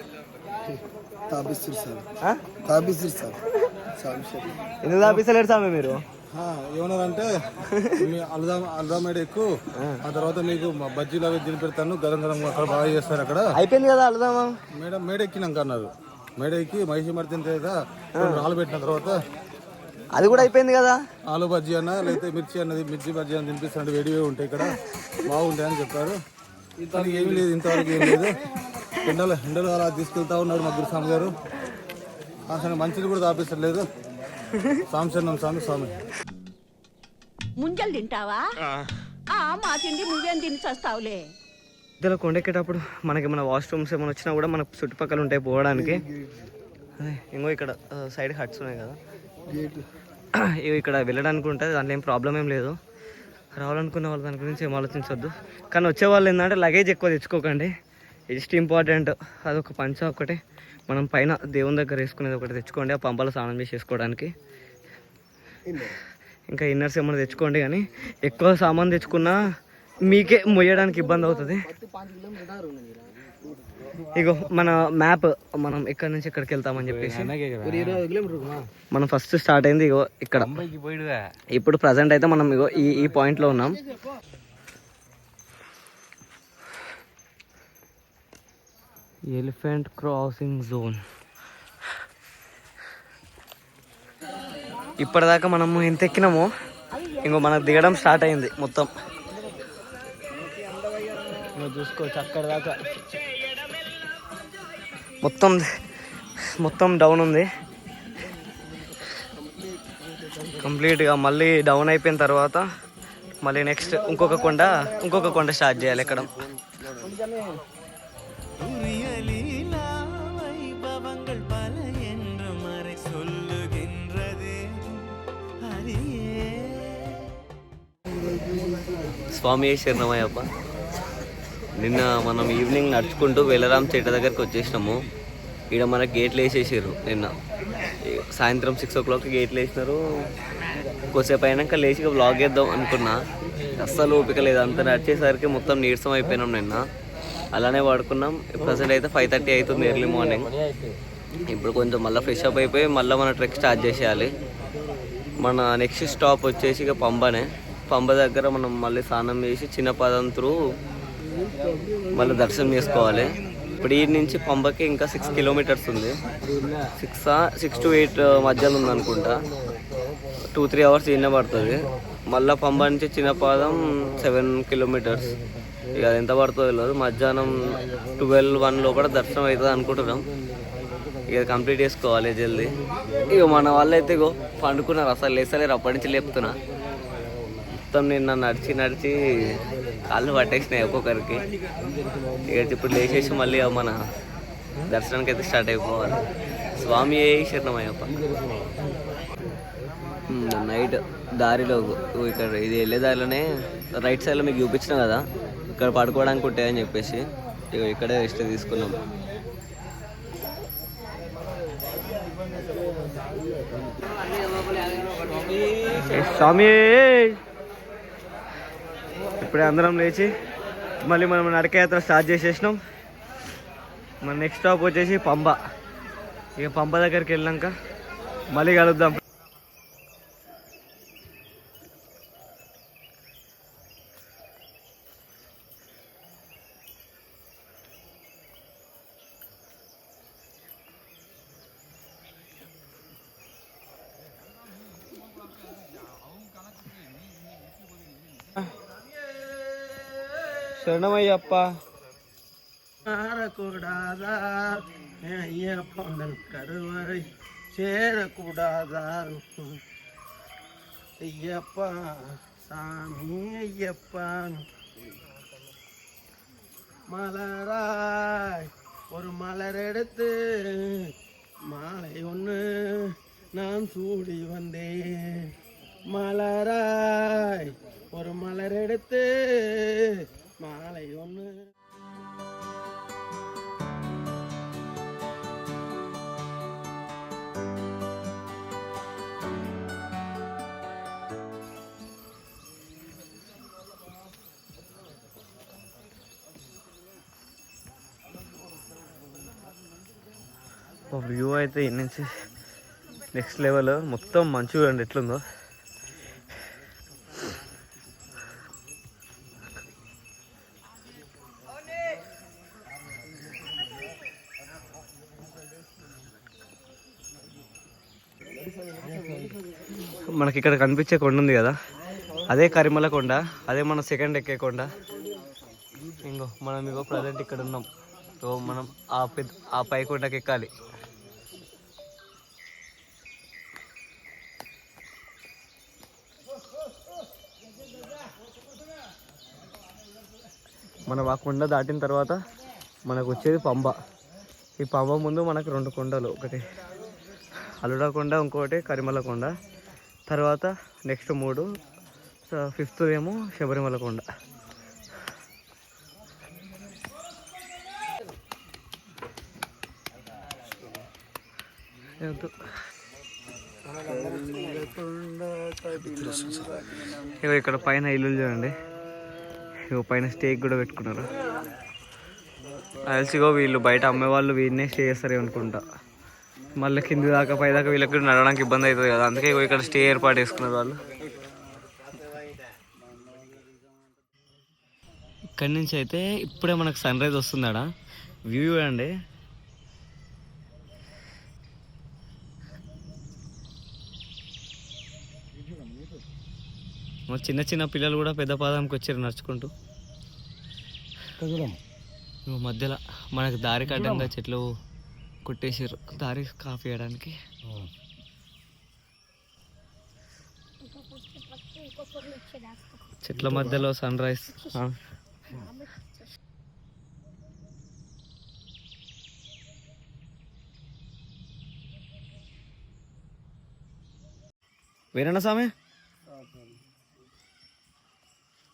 ఎందుకు తాపిస్తలేరు స్వామి మీరు? ఏమన్నారంటే అల్దామేడ ఎక్కువ, ఆ తర్వాత మీకు బజ్జీలు అవి తిని పెడతాను, గరం గరం అక్కడ బాగా చేస్తారు. అక్కడ అయిపోయింది కదా అల్దామా. మేడ ఎక్కినాక అన్నారు. మేడ ఎక్కి మహిషి మర్తిన రాళ్ళు పెట్టిన తర్వాత అది కూడా అయిపోయింది కదా. ఆలు బజ్జీ అన్న లేకపోతే మిర్చి బజ్జీ అని తినిపిస్తున్నాడు. వేడివే ఉంటాయి ఇక్కడ, బాగుంటాయి అని చెప్పారు. ఏమీ లేదు, ఇంతవరకు ఏం లేదు. ఎండలు అలా తీసుకెళ్తా ఉన్నాడు మా గురుస్వామి గారు. అసలు మంచిది కూడా తాపిస్తలేదు. సాంశన్నం స్వామి ముంజలు తింటావా? మా తిండి నువ్వేం తిని చస్తావులే. ఇందులో కొండెక్కేటప్పుడు మనకి మన వాష్రూమ్స్ ఏమైనా వచ్చినా కూడా మనకు చుట్టుపక్కల ఉంటాయి పోవడానికి. అదే ఇంకో ఇక్కడ సైడ్ హట్స్ ఉన్నాయి కదా, ఇవి ఇక్కడ వెళ్ళడానికి ఉంటుంది. దాంట్లో ఏం ప్రాబ్లం ఏం లేదు. రావాలనుకున్న వాళ్ళు దాని గురించి ఏం ఆలోచించవద్దు. కానీ వచ్చే వాళ్ళు ఏంటంటే లగేజ్ ఎక్కువ తెచ్చుకోకండి. జస్ట్ ఇంపార్టెంట్ అదొక పంచ ఒకటి, మనం పైన దేవుని దగ్గర వేసుకునేది ఒకటి తెచ్చుకోండి. ఆ పంపలో స్నానం చేసి చేసుకోవడానికి. ఇంకా ఇన్నర్స్ ఏమైనా తెచ్చుకోండి. కానీ ఎక్కువ సామాన్ తెచ్చుకున్నా మీకే మొయ్యడానికి ఇబ్బంది అవుతుంది. ఇగో మన మ్యాప్, మనం ఎక్కడి నుంచి ఎక్కడికి వెళ్తామని చెప్పేసి మనం ఫస్ట్ స్టార్ట్ అయింది ఇగో ఇక్కడ. ఇప్పుడు ప్రజెంట్ అయితే మనం ఇగో ఈ పాయింట్లో ఉన్నాం. Elephant crossing zone. ఇప్పటిదాకా మనము ఎంత ఎక్కినామో ఇంకో మనకు దిగడం స్టార్ట్ అయింది మొత్తం. చూసుకోవచ్చు అక్కడ దాకా మొత్తం డౌన్ ఉంది. కంప్లీట్గా మళ్ళీ డౌన్ అయిపోయిన తర్వాత మళ్ళీ నెక్స్ట్ ఇంకొక కొండ స్టార్ట్ చేయాలి ఎక్కడం. லீலா வைபவங்கள் பல என்று மறை சொல்லுகின்றதே ஹரியே. స్వామి శరణమయ్యప్ప. నిన్న మనం ఈవినింగ్ నడుచుకుంటూ వెలరాం చెట్టు దగ్గరికి వచ్చేసినాము. ఇక్కడ మనకి గేట్లు వేసేసారు. నిన్న సాయంత్రం 6 o'clock గేట్లు వేసినారు. కొద్దిసేపు అయినాక లేచి వ్లాగ్ చేద్దాం అనుకున్నా, అస్సలు ఓపిక లేదు. అంత నడిచేసరికి మొత్తం నీరసం అయిపోయినాం. నిన్న అలానే పడుకున్నాం. ప్రజెంట్ అయితే 5:30 అవుతుంది ఎర్లీ మార్నింగ్. ఇప్పుడు కొంచెం మళ్ళీ ఫ్రెష్ అప్ అయిపోయి మళ్ళీ మన ట్రెక్ స్టార్ట్ చేసేయాలి. మన నెక్స్ట్ స్టాప్ వచ్చేసి ఇక పంబనే. పంబ దగ్గర మనం మళ్ళీ స్నానం చేసి చిన్న పదం త్రూ మళ్ళీ దర్శనం చేసుకోవాలి. ఇప్పుడు ఈ నుంచి పంబకి ఇంకా 6 kilometers ఉంది. 6 to 8 మధ్యలో ఉందనుకుంటా. 2-3 hours ఈయన పడుతుంది. మళ్ళీ పంబ నుంచి చిన్న పాదం 7 kilometers. ఇక అది ఎంత పడుతుందో తెలియదు. మధ్యాహ్నం 12-1 లోపల దర్శనం అవుతుంది అనుకుంటున్నాం. ఇక కంప్లీట్ చేసుకోవాలి జల్దీ. ఇక మన వాళ్ళు అయితే ఇగో పండుకున్నారు, అసలు లేసలేరు. అప్పటి నుంచి లేపుతున్నా. మొత్తం నిన్న నడిచి కాళ్ళు పట్టేసినాయి ఒక్కొక్కరికి. ఇక ఇప్పుడు లేచేసి మళ్ళీ మన దర్శనానికి అయితే స్టార్ట్ అయిపోవాలి. స్వామి శరణమయ్యప్ప. నైట్ దారిలో ఇక్కడ ఇది వెళ్ళే దారిలోనే రైట్ సైడ్లో మీకు చూపించిన కదా, ఇక్కడ పడుకోవడానికి ఉంటాయని చెప్పేసి ఇక ఇక్కడే రెస్ట్ తీసుకున్నాం. స్వామి ఇప్పుడే అందరం లేచి మళ్ళీ మనం నడకయాత్ర స్టార్ట్ చేసేసినాం. మన నెక్స్ట్ స్టాప్ వచ్చేసి పంబ. ఇక పంబ దగ్గరికి వెళ్ళాక మళ్ళీ కలుద్దాం. శరణమయ్యప్ప. மாறக்கூடாதா ஐயப்பன் கருவறை சேரக்கூடாதா ஐயப்பா சாமி ஐயப்பா. மலராய் ஒரு மலர் எடுத்து மாலை ஒன்று நான் சூடி வந்தேன். மலராய் ஒரு மலர் எடுத்து மாலை ஒன்று. వ్యూ అయితే ఈ నుంచి నెక్స్ట్ లెవెల్. మొత్తం మంచు చూడండి ఎట్లుందో. మనకి ఇక్కడ కనిపించే కొండ ఉంది కదా, అదే కరిమల కొండ. అదే మన సెకండ్ ఎక్కే కొండ. ఇంకో మనం ఇగో ప్రజెంట్ ఇక్కడ ఉన్నాం. సో మనం ఆ పై కొండకి ఎక్కాలి. మనం ఆ కొండ దాటిన తర్వాత మనకు వచ్చేది పంబ. ఈ పంబ ముందు మనకు 2 కొండలు, ఒకటి అలుడా కొండ, ఇంకోటి కరిమల కొండ. తర్వాత నెక్స్ట్ 3, 5th ఏమో శబరిమల కొండ. ఇక్కడ పైన ఇల్లు చూడండి. పైన స్టేక్ కూడా పెట్టుకున్నారు. అలసిగో వీళ్ళు బయట అమ్మేవాళ్ళు వీడినే స్టే చేస్తారు అనుకుంటా. మళ్ళీ కింది దాకా పై దాకా వీళ్ళకి నడవడానికి ఇబ్బంది అవుతుంది కదా, అందుకే ఇక్కడ స్టే ఏర్పాటు చేసుకున్నారు వాళ్ళు. ఇక్కడి నుంచి అయితే ఇప్పుడే మనకు సన్ రైజ్ వస్తుందాడ. వ్యూ చూడండి. చిన్న చిన్న పిల్లలు కూడా పెద్ద పాదంకి వచ్చారు నడుచుకుంటూ. మధ్యలో మనకు దారి కడ్డంగా చెట్లు కొట్టేసారు, దారి కాపీ చేయడానికి. చెట్ల మధ్యలో సన్ రైజ్. వేరేనా స్వామి?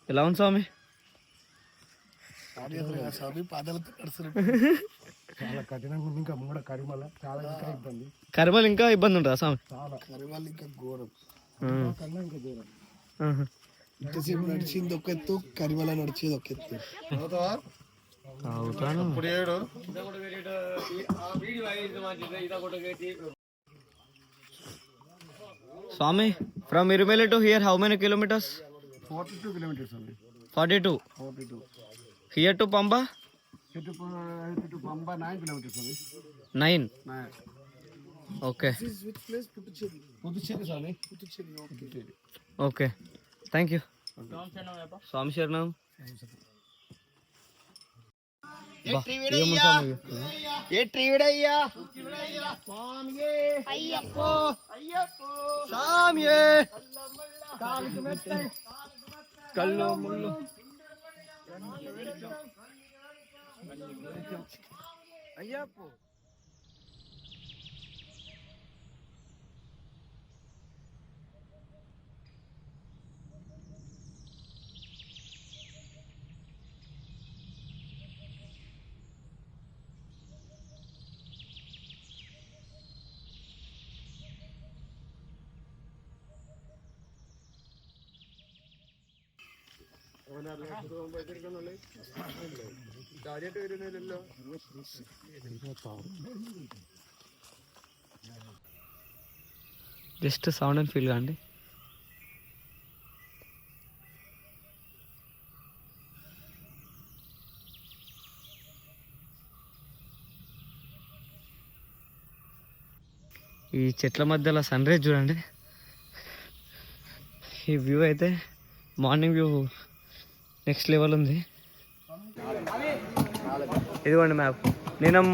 ఎలా ఉంది స్వామి? స్వామి పాదాలతో నడుస్తున్నట్టు చాలా కఠినంగా ఉంది. ఇంకా మూడ కరిమల చాలా ఇంకా ఇబ్బంది. కరిమల్ ఇంకా ఇబ్బంది ఉంటుందా స్వామి? చాలా కరిమల ఇంకా ఘోరం కన్నా ఇంకా ఘోరం. ఇంతసేపు నడిచింది ఒక ఎత్తు, కరిమల నడిచేది ఒక ఎత్తు. ఇప్పుడు ఏడు స్వామి, from Erumeli to here how many kilometres? 42 kilometers only. 42. 42. Here to Pamba? Here to Pamba 9 kilometers only. 9. 9. Okay. This is which place? Puducherry. Puducherry, Swami. Puducherry. Okay. Okay. Thank you. స్వామి శరణం. కళ్ళు ముళ్ళు అయ్యప్పో. జస్ట్ సౌండ్ అండ్ ఫీల్ కాండి. ఈ చెట్ల మధ్యలో సన్ రైజ్ చూడండి. ఈ వ్యూ అయితే మార్నింగ్ వ్యూ నెక్స్ట్ లెవెల్ ఉంది. ఇదిగోండి మ్యాప్.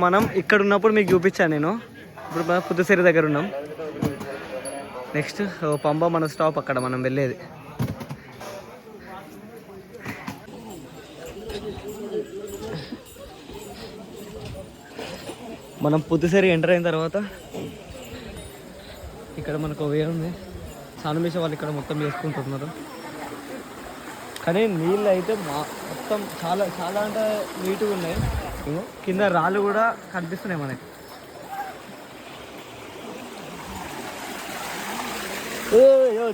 మనం ఇక్కడ ఉన్నప్పుడు మీకు చూపించాను నేను. ఇప్పుడు పుదుచ్చేరి దగ్గర ఉన్నాం. నెక్స్ట్ పంబా మన స్టాప్, అక్కడ మనం వెళ్ళేది. మనం పుదుచ్చేరి ఎంటర్ అయిన తర్వాత ఇక్కడ మనకు వే ఉంది. సానుమీష వాళ్ళు ఇక్కడ మొత్తం చేసుకుంటున్నారు. కానీ నీళ్ళు అయితే మొత్తం చాలా చాలా అంటే నీట్గా ఉన్నాయి. కింద రాళ్ళు కూడా కనిపిస్తున్నాయి మనకి.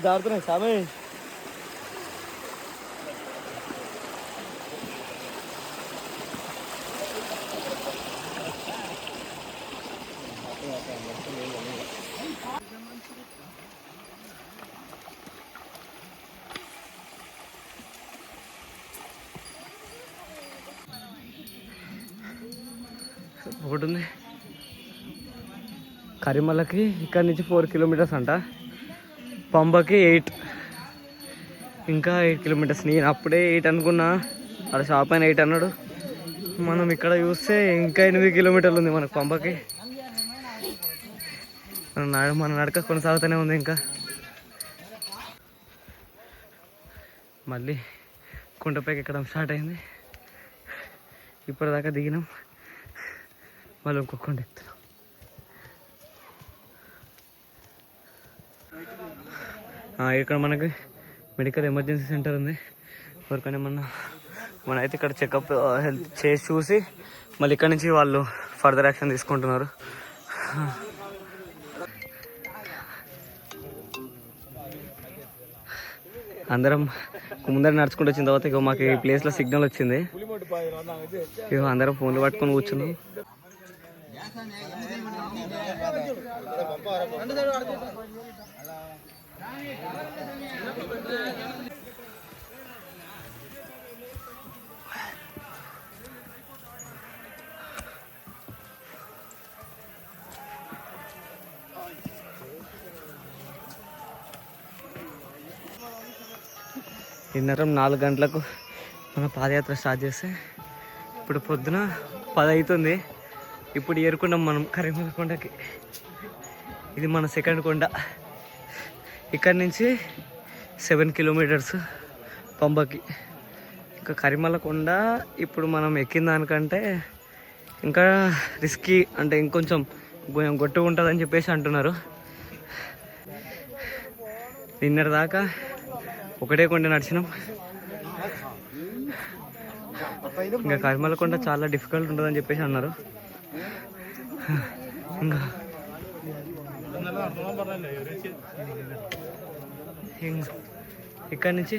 జారుతున్నాయి సామే. ఒకటి ఉంది కరిమలకి ఇక్కడ నుంచి 4 kilometers అంట, పంబకి 8, ఇంకా 8 kilometers. నేను అప్పుడే 8 అనుకున్నా, అక్కడ షాప్ అయిన 8 అన్నాడు. మనం ఇక్కడ చూస్తే ఇంకా 8 kilometers ఉంది మనకు పంబకి. మన నడక కొనసాగుతూనే ఉంది. ఇంకా మళ్ళీ కుంటపైకి ఎక్కడం స్టార్ట్ అయింది. ఇప్పటిదాకా దిగినాం, మళ్ళీ ఇంకొక కొండ ఎక్కుతున్నాం. ఇక్కడ మనకి మెడికల్ ఎమర్జెన్సీ సెంటర్ ఉంది. ఎవరికైనా మన అయితే ఇక్కడ చెకప్ హెల్త్ చేసి చూసి మళ్ళీ ఇక్కడ నుంచి వాళ్ళు ఫర్దర్ యాక్షన్ తీసుకుంటున్నారు. అందరం ముందర నడుచుకుంటూ వచ్చిన తర్వాత ఇక మాకు ఈ ప్లేస్లో సిగ్నల్ వచ్చింది. ఇక అందరం ఫోన్లు పట్టుకొని కూర్చున్నాం. నిన్నరం 4 గంటలకు మన పాదయాత్ర స్టార్ట్ చేస్తే ఇప్పుడు పొద్దున 10 అవుతుంది. ఇప్పుడు ఏరుకున్నాం మనం కరీంనగర్ కొండకి. ఇది మన సెకండ్ కొండ. ఇక్కడి నుంచి 7 కిలోమీటర్స్ పంబకి. ఇంకా కరిమల కొండ ఇప్పుడు మనం ఎక్కిన దానికంటే ఇంకా రిస్కీ, అంటే ఇంకొంచెం గొట్టుగా ఉంటుందని చెప్పేసి అంటున్నారు. నిన్నటి దాకా ఒకటే కొండ నడిచినాం. ఇంకా కరిమల కొండ చాలా డిఫికల్ట్ ఉంటుందని చెప్పేసి అన్నారు. ఇంకా ఇక్కడ నుంచి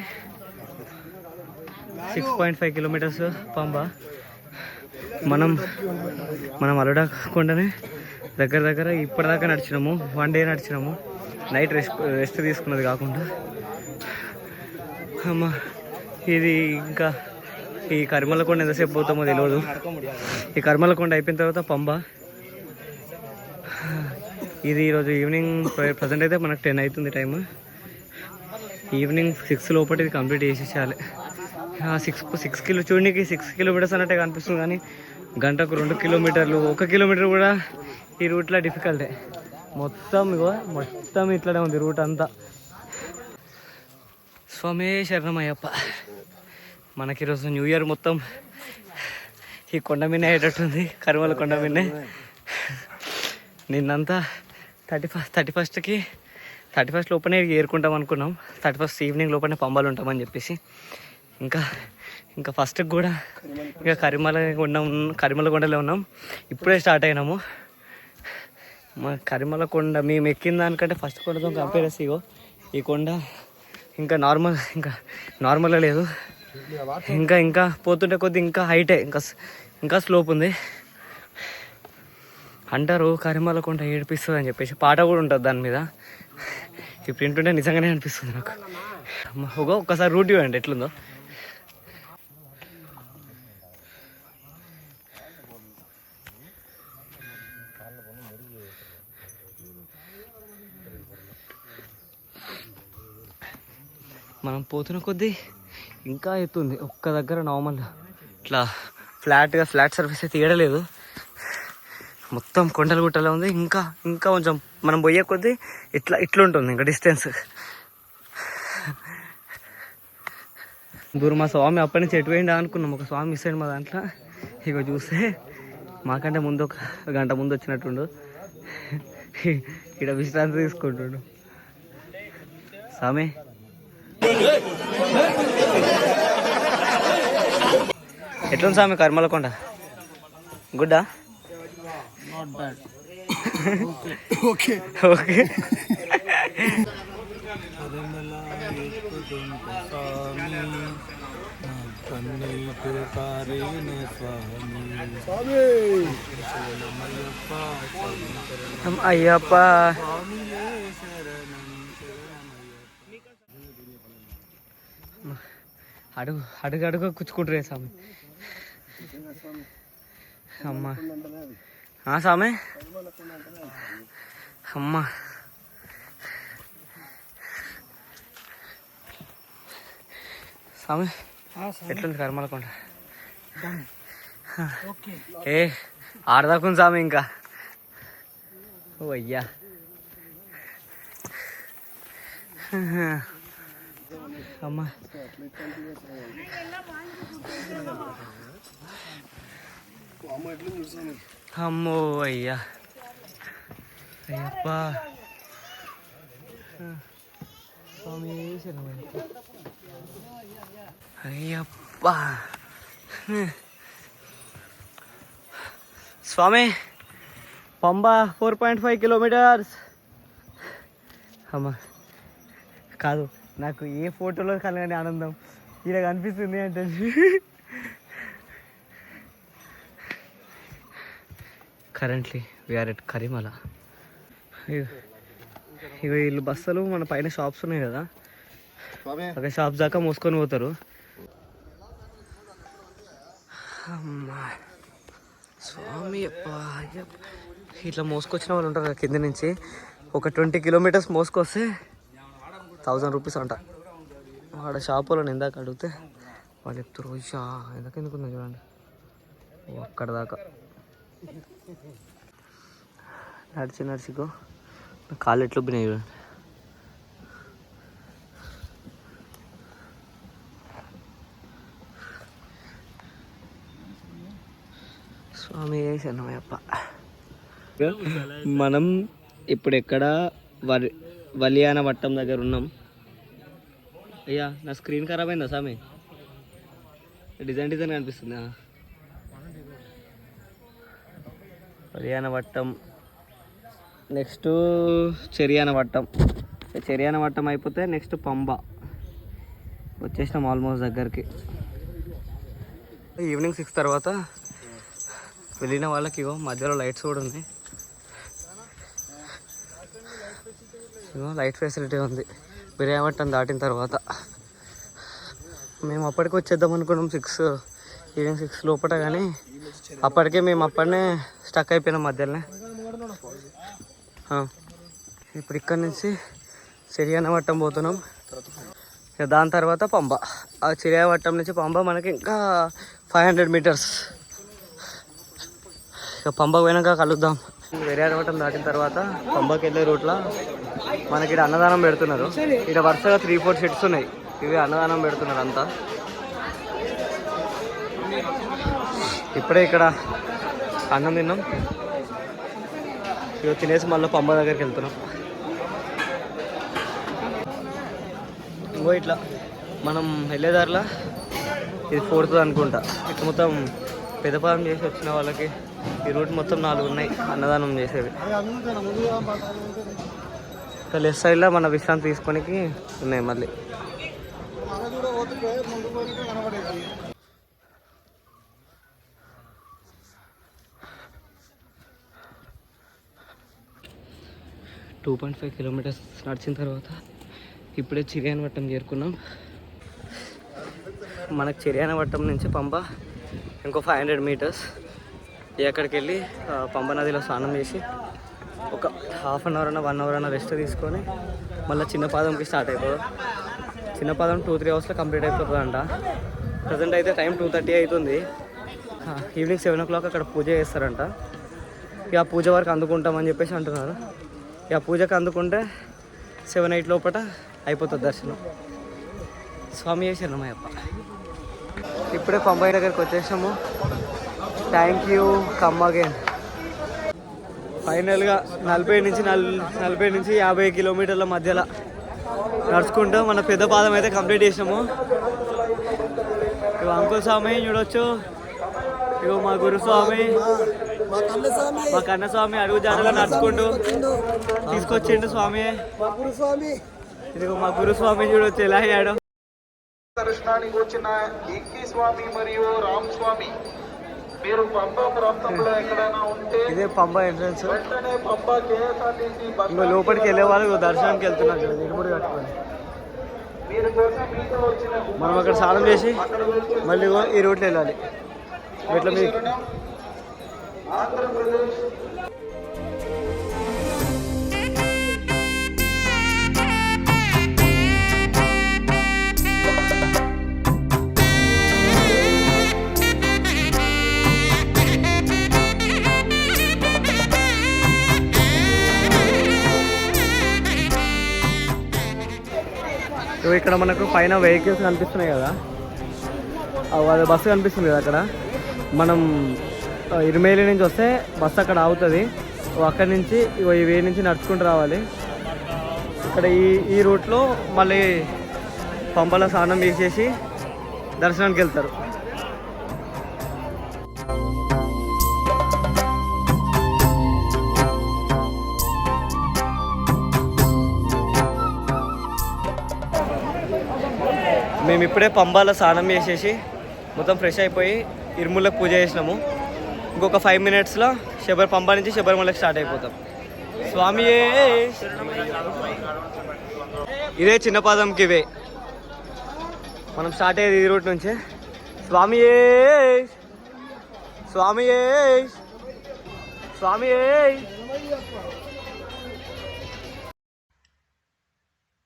6.5 కిలోమీటర్స్ పంబ. మనం అలడా కొండనే దగ్గర ఇప్పటిదాకా నడిచినాము. 1 డే నడిచినాము, నైట్ రెస్ట్ తీసుకున్నది కాకుండా. అమ్మా ఇది ఇంకా ఈ కరిమల కొండ ఎంతసేపు పోతామో తెలియదు. ఈ కరిమల కొండ అయిపోయిన తర్వాత పంబ. ఇది ఈరోజు ఈవినింగ్, ప్రజెంట్ అయితే మనకు 10 అవుతుంది టైం. ఈవినింగ్ 6 లోపల ఇది కంప్లీట్ చేసేసేయాలి. 6 కిలో చూడడానికి 6 కిలోమీటర్స్ అన్నట్టే కనిపిస్తుంది, కానీ గంటకు 2 కిలోమీటర్లు, 1 కిలోమీటర్ కూడా ఈ రూట్లో డిఫికల్టే. మొత్తం ఇట్లానే ఉంది రూట్ అంతా. స్వామి శరణమయ్యప్ప. మనకి ఈరోజు న్యూ ఇయర్ మొత్తం ఈ కొండ మీనే అయ్యేటట్టుంది, కరిమల కొండ మీనే. నిన్నంతా 31st లోపలనే ఏరుకుంటాం అనుకున్నాం. 31st ఈవినింగ్ లోపలనే పంబాలు ఉంటామని చెప్పేసి. ఇంకా ఫస్ట్కి కూడా ఇంకా కరిమల కొండలో ఉన్నాం. ఇప్పుడే స్టార్ట్ అయినాము. మా కరిమల కొండ మేము ఎక్కిన దానికంటే ఫస్ట్ కొండతో కంపేర్ చేసి ఈ కొండ ఇంకా నార్మల్గా లేదు. ఇంకా పోతుంటే కొద్ది ఇంకా హైటే, ఇంకా స్లోప్ ఉంది అంటారు. కరిమల కొండ ఏడిపిస్తుంది అని చెప్పేసి పాట కూడా ఉంటుంది దాని మీద. ఇప్పుడు వింటుంటే నిజంగానే అనిపిస్తుంది నాకు. ఒక్కసారి రూట్ ఇవ్వండి ఎట్లుందో. మనం పోతున్న కొద్దీ ఇంకా ఎత్తుంది. ఒక్క దగ్గర నార్మల్ ఇట్లా ఫ్లాట్ సర్ఫేస్ అయితే తీయడలేదు, మొత్తం కొండలు గుట్టలో ఉంది. ఇంకా కొంచెం మనం పోయే కొద్దీ ఇట్లుంటుంది ఇంకా డిస్టెన్స్ దూరం. మా స్వామి అప్పటి నుంచి ఎటు పోయిందా అనుకున్నాం. ఒక స్వామి మిస్ అయ్యింది మా దాంట్లో. ఇక చూస్తే మాకంటే ముందు ఒక గంట ముందు వచ్చినట్టుండు. ఇక్కడ విశ్రాంతి తీసుకుంటుండు స్వామి. ఎట్లుంది స్వామి కరిమల కొండ? గుడ్డా? ఓకే. అయ్యప్ప అడుగు కూర్చుకుంటారే స్వామి. అమ్మా స్వామి, అమ్మా స్వామి ఎట్లుంది కరిమల కొండ? ఆడదాకుంది స్వామి ఇంకా. ఓ అయ్యా, అమ్మా అమ్మో అయ్యా, అయ్యప్ప స్వామి అయ్యప్ప. స్వామి పంబ 4.5 కిలోమీటర్స్. అమ్మా కాదు, నాకు ఏ ఫోటోలో కలగని ఆనందం ఇలా కనిపిస్తుంది అంటే. Currently we are at Karimala. ఇక వీళ్ళు బస్సులు మన పైన షాప్స్ ఉన్నాయి కదా, అక్కడ షాప్స్ దాకా మోసుకొని పోతారు. అమ్మా స్వామి ఇట్లా మోసుకొచ్చిన వాళ్ళు ఉంటారు కదా కింద నుంచి. ఒక 20 కిలోమీటర్స్ మోసుకొస్తే 1000 రూపీస్ అంట. వాడ షాప్ వాళ్ళని ఇందాక అడిగితే వాళ్ళు చెప్తారు ఎందుకుందో చూడండి అక్కడ దాకా. నడిచిగో కాళ్ళు ఎట్లు బినాయి చూడండి. స్వామి శరణమయ్యప్ప. మనం ఇప్పుడు ఎక్కడ వలియాన వట్టం దగ్గర ఉన్నాం. అయ్యా నా స్క్రీన్ ఖరాబ్ అయిందా స్వామి? డిజైన్ కనిపిస్తుందా? వలియాన వట్టం, నెక్స్ట్ చెరియాన వట్టం. చెరియాన వట్టం అయిపోతే నెక్స్ట్ పంబ. వచ్చేసినాం ఆల్మోస్ట్ దగ్గరికి. ఈవినింగ్ 6 తర్వాత వెళ్ళిన వాళ్ళకి ఇగో మధ్యలో లైట్స్ కూడా ఉన్నాయి. ఇగో లైట్ ఫెసిలిటీ ఉంది బిర్యావట్టం దాటిన తర్వాత. మేము అప్పటికి వచ్చేద్దాం అనుకున్నాం ఈవినింగ్ 6 లోపల, కానీ అప్పటికే మేము అప్పటినే స్టక్ అయిపోయినాం మధ్యలోనే. ఇప్పుడు ఇక్కడ నుంచి చెరియానవట్టం పోతున్నాం. ఇక దాని తర్వాత పంబ. ఆ చిరియావట్టం నుంచి పంబ మనకి ఇంకా 500 మీటర్స్. ఇక పంబ పోయినాక కలుద్దాం. చిరియావట్టం దాటిన తర్వాత పంబకి వెళ్ళే రూట్లో మనకి ఇక్కడ అన్నదానం పెడుతున్నారు. ఇక్కడ వరుసగా 3-4 షెడ్స్ ఉన్నాయి. ఇవి అన్నదానం పెడుతున్నారు అంతా. ఇప్పుడే ఇక్కడ అన్నం తిన్నాం. ఇక తినేసి మళ్ళీ పంబ దగ్గరికి వెళ్తున్నాం. ఇంకో ఇట్లా మనం వెళ్ళేదారిలో ఇది 4th అనుకుంటా. ఇట్లా మొత్తం పెద్దపాదం చేసి వచ్చిన వాళ్ళకి ఈ రూట్ మొత్తం 4 ఉన్నాయి అన్నదానం చేసేవి. ఇంకా లెఫ్ట్ సైడ్లో మన విశ్రాంతి తీసుకోనికి ఉన్నాయి మళ్ళీ. టూ 2.5 కిలోమీటర్స్ నడిచిన తర్వాత ఇప్పుడే చిరియానవట్టం చేరుకున్నాం. మనకు చిరియానవట్టం నుంచి పంబ ఇంకో 500 మీటర్స్. ఎక్కడికి వెళ్ళి పంబ నదిలో స్నానం చేసి ఒక ½ అన్ అవర్ అన్న 1 అవర్ అన్న రెస్ట్ తీసుకొని మళ్ళీ చిన్న పాదంకి స్టార్ట్ అయిపోదాం. చిన్న పాదం 2-3 అవర్స్లో కంప్లీట్ అయిపోతుందంట. ప్రజెంట్ అయితే టైం 2:30 అవుతుంది. ఈవినింగ్ 7 o'clock అక్కడ పూజ చేస్తారంట. ఇక ఆ పూజ వరకు అందుకుంటామని చెప్పేసి అంటున్నారు. ఇక పూజకు అందుకుంటే 7-8 లోపల అయిపోతుంది దర్శనం. స్వామి శరణమయ్యప్ప. ఇప్పుడే పంబై దగ్గరికి వచ్చేసాము. Thank you, come again. ఫైనల్గా 40 నుంచి 50 కిలోమీటర్ల మధ్యలో నడుచుకుంటూ మన పెద్ద పాదం అయితే కంప్లీట్ చేసాము. ఇక అంకుల్ స్వామి చూడొచ్చు. ఇగో మా గురుస్వామి, మా కన్నస్వామి అడుగు జాడగా నడుచుకుంటూ తీసుకొచ్చిండు స్వామి. ఇదిగో మా గురుస్వామి చూడొచ్చు ఎలా అయ్యాడు. దర్శనానికి వచ్చిన ఇంకి స్వామి మరియు రామ్ స్వామి, మీరు పంబా ప్రాంతంలో ఎక్కడైనా ఉంటే ఇదే పంబా ఎంట్రన్స్. వెంటనే పంబా కేఎస్ఆర్టీసీ ఇంకా లోపలికి వెళ్ళే వాళ్ళు దర్శనానికి వెళ్తున్నారు కదా నిరుముడి కట్టుకొని. మీరు కోసం మీతో వచ్చిన మనం అక్కడ స్నానం చేసి మళ్ళీ ఈ రూట్లో వెళ్ళాలి. ఇట్లా మీ ఆంధ్రప్రదేశ్ ఇక్కడ మనకు పైన వెహికల్స్ కనిపిస్తున్నాయి కదా, అది బస్సు కనిపిస్తుంది కదా అక్కడ. మనం ఇరుమేలి నుంచి వస్తే బస్సు అక్కడ ఆగుతుంది. అక్కడి నుంచి ఈ వే నుంచి నడుచుకుంటూ రావాలి. ఇక్కడ ఈ రూట్లో మళ్ళీ పంపలో స్నానం చేసేసి దర్శనానికి వెళ్తారు. మేము ఇప్పుడే పంబాలో స్నానం చేసేసి మొత్తం ఫ్రెష్ అయిపోయి ఇరుములకు పూజ చేసినాము. ఇంకొక 5 minutesలో పంబా నుంచి శబరిమలకి స్టార్ట్ అయిపోతాం. స్వామియే. ఇదే చిన్న పాదంకి ఇవే మనం స్టార్ట్ అయ్యేది ఈ రూట్ నుంచే. స్వామియే స్వామియే స్వామియే.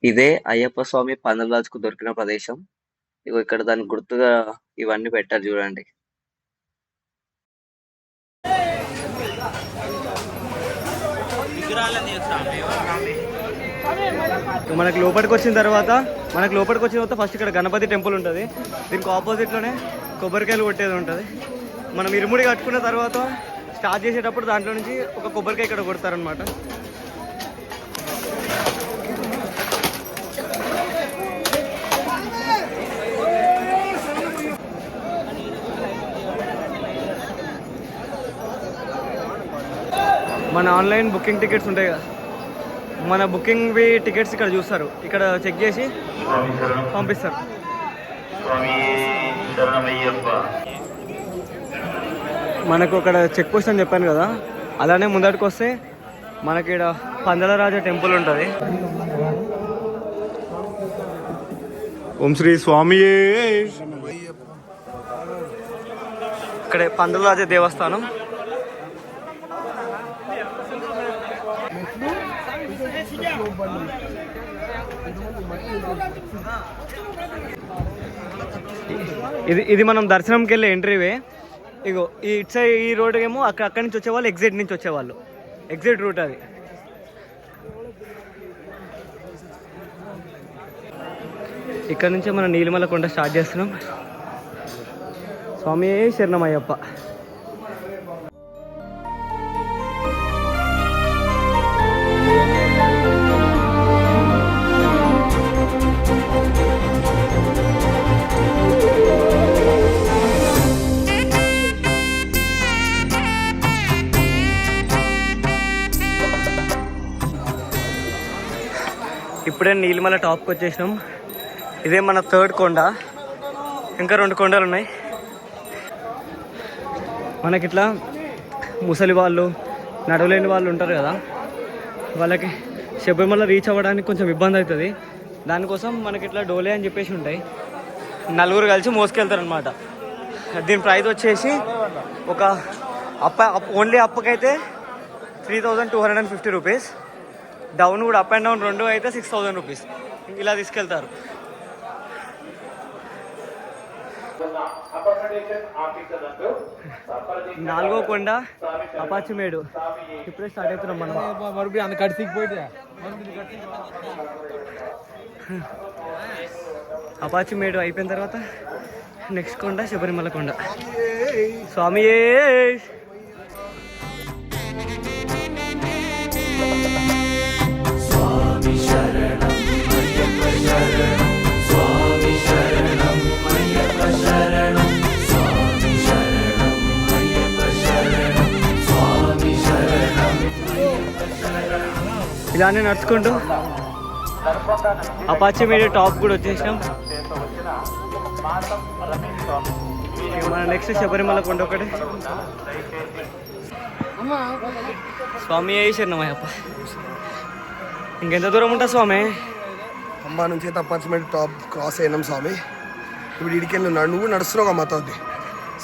ఇదే అయ్యప్ప స్వామి పందలరాజుకు దొరికిన ప్రదేశం. ఇగో ఇక్కడ దానికి గుర్తుగా ఇవన్నీ పెట్టారు చూడండి. మనకు లోపలికి వచ్చిన తర్వాత ఫస్ట్ ఇక్కడ గణపతి టెంపుల్ ఉంటుంది. దీనికి ఆపోజిట్లోనే కొబ్బరికాయలు కొట్టేది ఉంటుంది. మనం ఇరుముడి కట్టుకున్న తర్వాత స్టార్ట్ చేసేటప్పుడు దాంట్లో నుంచి ఒక కొబ్బరికాయ ఇక్కడ కొడతారనమాట. మన ఆన్లైన్ బుకింగ్ టికెట్స్ ఉంటాయి కదా, మన బుకింగ్వి టికెట్స్ ఇక్కడ చూస్తారు, ఇక్కడ చెక్ చేసి పంపిస్తారు. మనకు అక్కడ చెక్ పోస్ట్ అని చెప్పాను కదా, అలానే ముందటికి వస్తే మనకి ఇక్కడ పందలరాజ టెంపుల్ ఉంటుంది. ఓం శ్రీ స్వామి. ఇక్కడ పందలరాజ దేవస్థానం. ఇది మనం దర్శనంకి వెళ్ళే ఎంట్రీవే. ఇగో ఈ ఇట్ సైడ్ ఈ రోడ్ ఏమో అక్కడి నుంచి వచ్చేవాళ్ళు, ఎగ్జిట్ నుంచి వచ్చేవాళ్ళు, ఎగ్జిట్ రూట్ అది. ఇక్కడ నుంచే మనం నీలిమల కొండ స్టార్ట్ చేస్తున్నాం. స్వామి శరణమయ్యప్ప. ఇప్పుడే నీలిమల టాప్కి వచ్చేసినాం. ఇదే మన 3rd కొండ, ఇంకా 2 కొండలు ఉన్నాయి. మనకిట్లా ముసలి వాళ్ళు, నడవలేని వాళ్ళు ఉంటారు కదా, వాళ్ళకి శబరిమల రీచ్ అవ్వడానికి కొంచెం ఇబ్బంది అవుతుంది. దానికోసం మనకి ఇట్లా డోలే అని చెప్పేసి ఉంటాయి, 4 కలిసి మోసుకెళ్తారు. దీని ప్రైస్ వచ్చేసి ఒక ఓన్లీ అప్పకైతే 3250 రూపీస్, డౌన్ కూడా అప్ అండ్ డౌన్ 2 అయితే 6000 రూపీస్ ఇలా తీసుకెళ్తారు. నాలుగో కొండ అపాచిమేడు. ఇప్పుడే స్టార్ట్ అవుతున్నాం మనం. అపాచిమేడు అయిపోయిన తర్వాత నెక్స్ట్ కొండ శబరిమల కొండ. స్వామియే. ఇలానే నడుచుకుంటూ అపాచిమేడు టాప్ కూడా వచ్చేసినాం. మన నెక్స్ట్ శబరిమల కొండ ఒకటి. స్వామి శరణమయ్యప్ప. ఇంకెంత దూరం ఉంటుంది స్వామి? అంబా నుంచి అయితే అపార్ట్మెంట్ టాప్ క్రాస్ అయినాం స్వామి. ఇప్పుడు ఇడికి నువ్వు నడుస్తున్నావు మాతో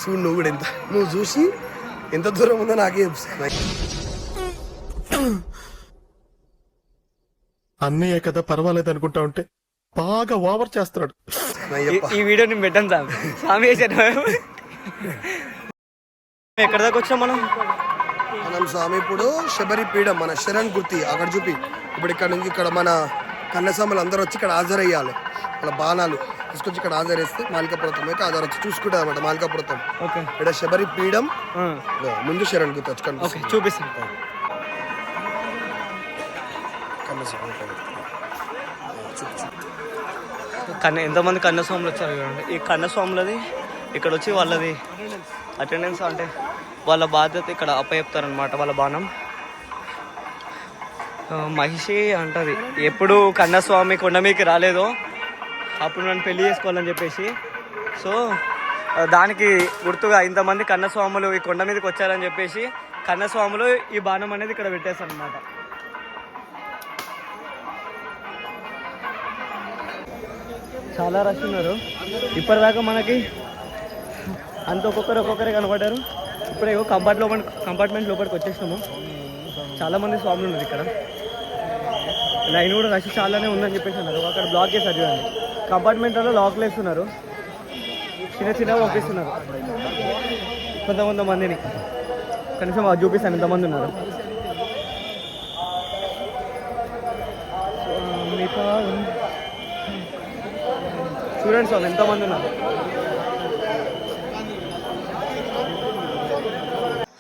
చూడు, నువ్వు కూడా నువ్వు చూసి ఎంత దూరం ఉందో నాకే చెప్తాను. అన్నయ్య కదా పర్వాలేదు అనుకుంటా ఉంటే బాగా ఓవర్ చేస్తున్నాడు. ఈ వీడియో నేను పెట్టాను సార్. స్వామి ఎక్కడ దాకా వచ్చాం మనం? స్వామి ఇప్పుడు శబరి పీఠం మన శరణ్ గుర్తి అక్కడ చూపి. ఇప్పుడు ఇక్కడ నుంచి ఇక్కడ మన కన్నస్వాములు అందరూ వచ్చి ఇక్కడ హాజరయ్యాలి. వాళ్ళ బాణాలు తీసుకొచ్చి ఇక్కడ హాజరేస్తే మాలికాపురతం అయితే హాజరు వచ్చి చూసుకుంటారు అనమాట. మాలికాపురతం ఇక్కడ శబరి పీఠం ముందు శరణ్ గుర్తి వచ్చి చూపిస్తాను. ఎంతమంది కన్నస్వాములు వచ్చారు చూడండి. ఈ కన్నస్వాములది ఇక్కడ వచ్చి వాళ్ళది అటెండెన్స్ అంటే వాళ్ళ బాధ్యత ఇక్కడ అప్పచెప్తారనమాట. వాళ్ళ బాణం మహిషి అంటది, ఎప్పుడు కన్నస్వామి కొండ మీదకి రాలేదో అప్పుడు నన్ను పెళ్లి చేసుకోవాలని చెప్పేసి. సో దానికి గుర్తుగా ఇంతమంది కన్నస్వాములు ఈ కొండ మీదకి వచ్చారని చెప్పేసి కన్నస్వాములు ఈ బాణం అనేది ఇక్కడ పెట్టేస్తారు అనమాట. చాలా రష్ ఉన్నారు. ఇప్పటిదాకా మనకి అంత ఒక్కొక్కరే కనపడ్డారు. ఇప్పుడే కంపార్ట్మెంట్ లోపలికి వచ్చేసినాము. చాలామంది స్వాములు ఉన్నారు ఇక్కడ. లైన్ కూడా రష్ చాలానే ఉందని చెప్పేసి అన్నారు. అక్కడ బ్లాక్ చేశారు చూడండి. కంపార్ట్మెంట్లో లాక్లు వేస్తున్నారు, చిన్నగా పంపిస్తున్నారు కొంతమందిని. కనీసం అది చూపిస్తాను ఎంతమంది ఉన్నారు. చూడండి స్వామి ఎంతమంది ఉన్నారు.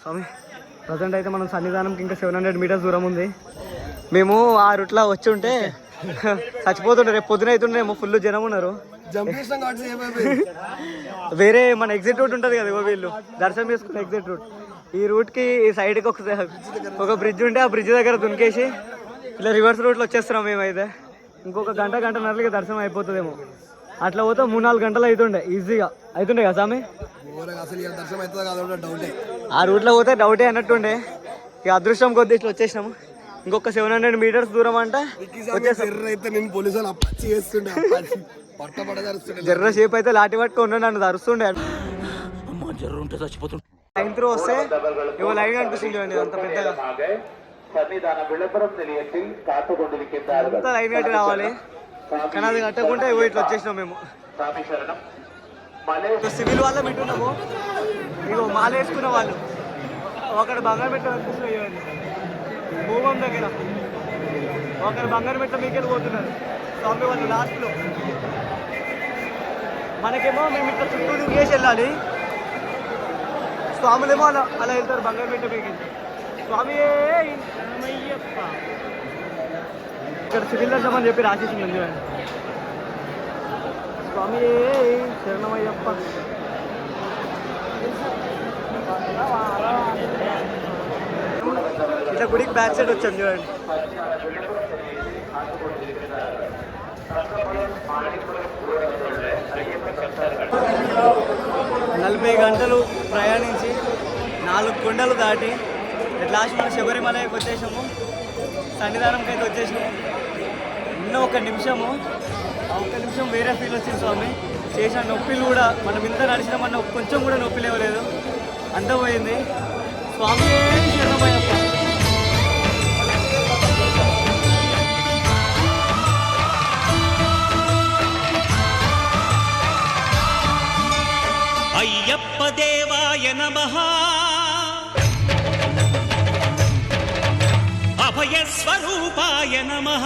స్వామి ప్రజెంట్ అయితే మనం సన్నిధానంకి ఇంకా 700 మీటర్స్ దూరం ఉంది. మేము ఆ రూట్లో వచ్చి ఉంటే చచ్చిపోతుండే, రేపు పొద్దున అవుతుండేమో, ఫుల్ జనం ఉన్నారు. వేరే మన ఎగ్జిట్ రూట్ ఉంటుంది కదా, వీళ్ళు దర్శనం చేసుకున్న ఎగ్జిట్ రూట్, ఈ రూట్కి ఈ సైడ్కి ఒక బ్రిడ్జ్ ఉంటే ఆ బ్రిడ్జ్ దగ్గర దునికేసి ఇలా రివర్స్ రూట్లో వచ్చేస్తున్నాం మేమైతే. ఇంకొక గంటన్నరకి దర్శనం అయిపోతుందేమో. అట్లా పోతే 3-4 గంటలు అవుతుండే, ఈజీగా అవుతుండే కదా స్వామి. ఆ రూట్లో పోతే డౌటే అన్నట్టుండే. ఇక అదృష్టం కొద్ది ఇట్లా వచ్చేసినాము. ఇంకొక 700 మీటర్స్ దూరం అంటే జర్ర షేప్ అయితే లాటి పట్టుకొని నన్ను అరుస్తుండే. లైన్ త్రూ వస్తే ఇవో లైన్ అనిపిస్తుంది అండి, అంత పెద్దగా అంత లైన్ కట్టి రావాలి. కానీ అది కట్టకుంటే ఇట్లా వచ్చేసినాం మేము. సివిల్ వాళ్ళ పెట్టున్నాము, ఇగో మాల వేసుకున్న వాళ్ళు ఒకటి బంగారు పెట్ట కనిపిస్తున్నాయి భూమం దగ్గర, ఒకరు బంగారు పెట్ట మీకెళ్ళి పోతున్నారు స్వామి వాళ్ళు లాస్ట్లో. మనకేమో మేము ఇట్లా చుట్టూ తిరిగేసి వెళ్ళాలి, స్వాములేమో అలా వెళ్తారు బంగారు పెట్ట మీకెళ్ళి. స్వామి ఇక్కడ సివిల్ దర్శనం అని చెప్పి రాసేసింది. స్వామి శరణమయ్యప్ప. ఇట్లా గుడికి బ్యాక్ సైడ్ వచ్చాం చూడండి. నలభై గంటలు ప్రయాణించి 4 కొండలు దాటి లాస్ట్ మనం శబరిమలకి వచ్చేసాము, సన్నిధానంకి అయితే వచ్చేసాము. ఇంకా ఒక నిమిషము వేరే ఫీల్ వచ్చింది స్వామి. చేసిన నొప్పిలు కూడా మనం ఇంత నడిచినామన్న కొంచెం కూడా నొప్పి లేవలేదు, అంత పోయింది. స్వామి శరణమయ్యప్ప. అయ్యప్ప దేవాయ నమః, అభయ స్వరూపాయ నమః,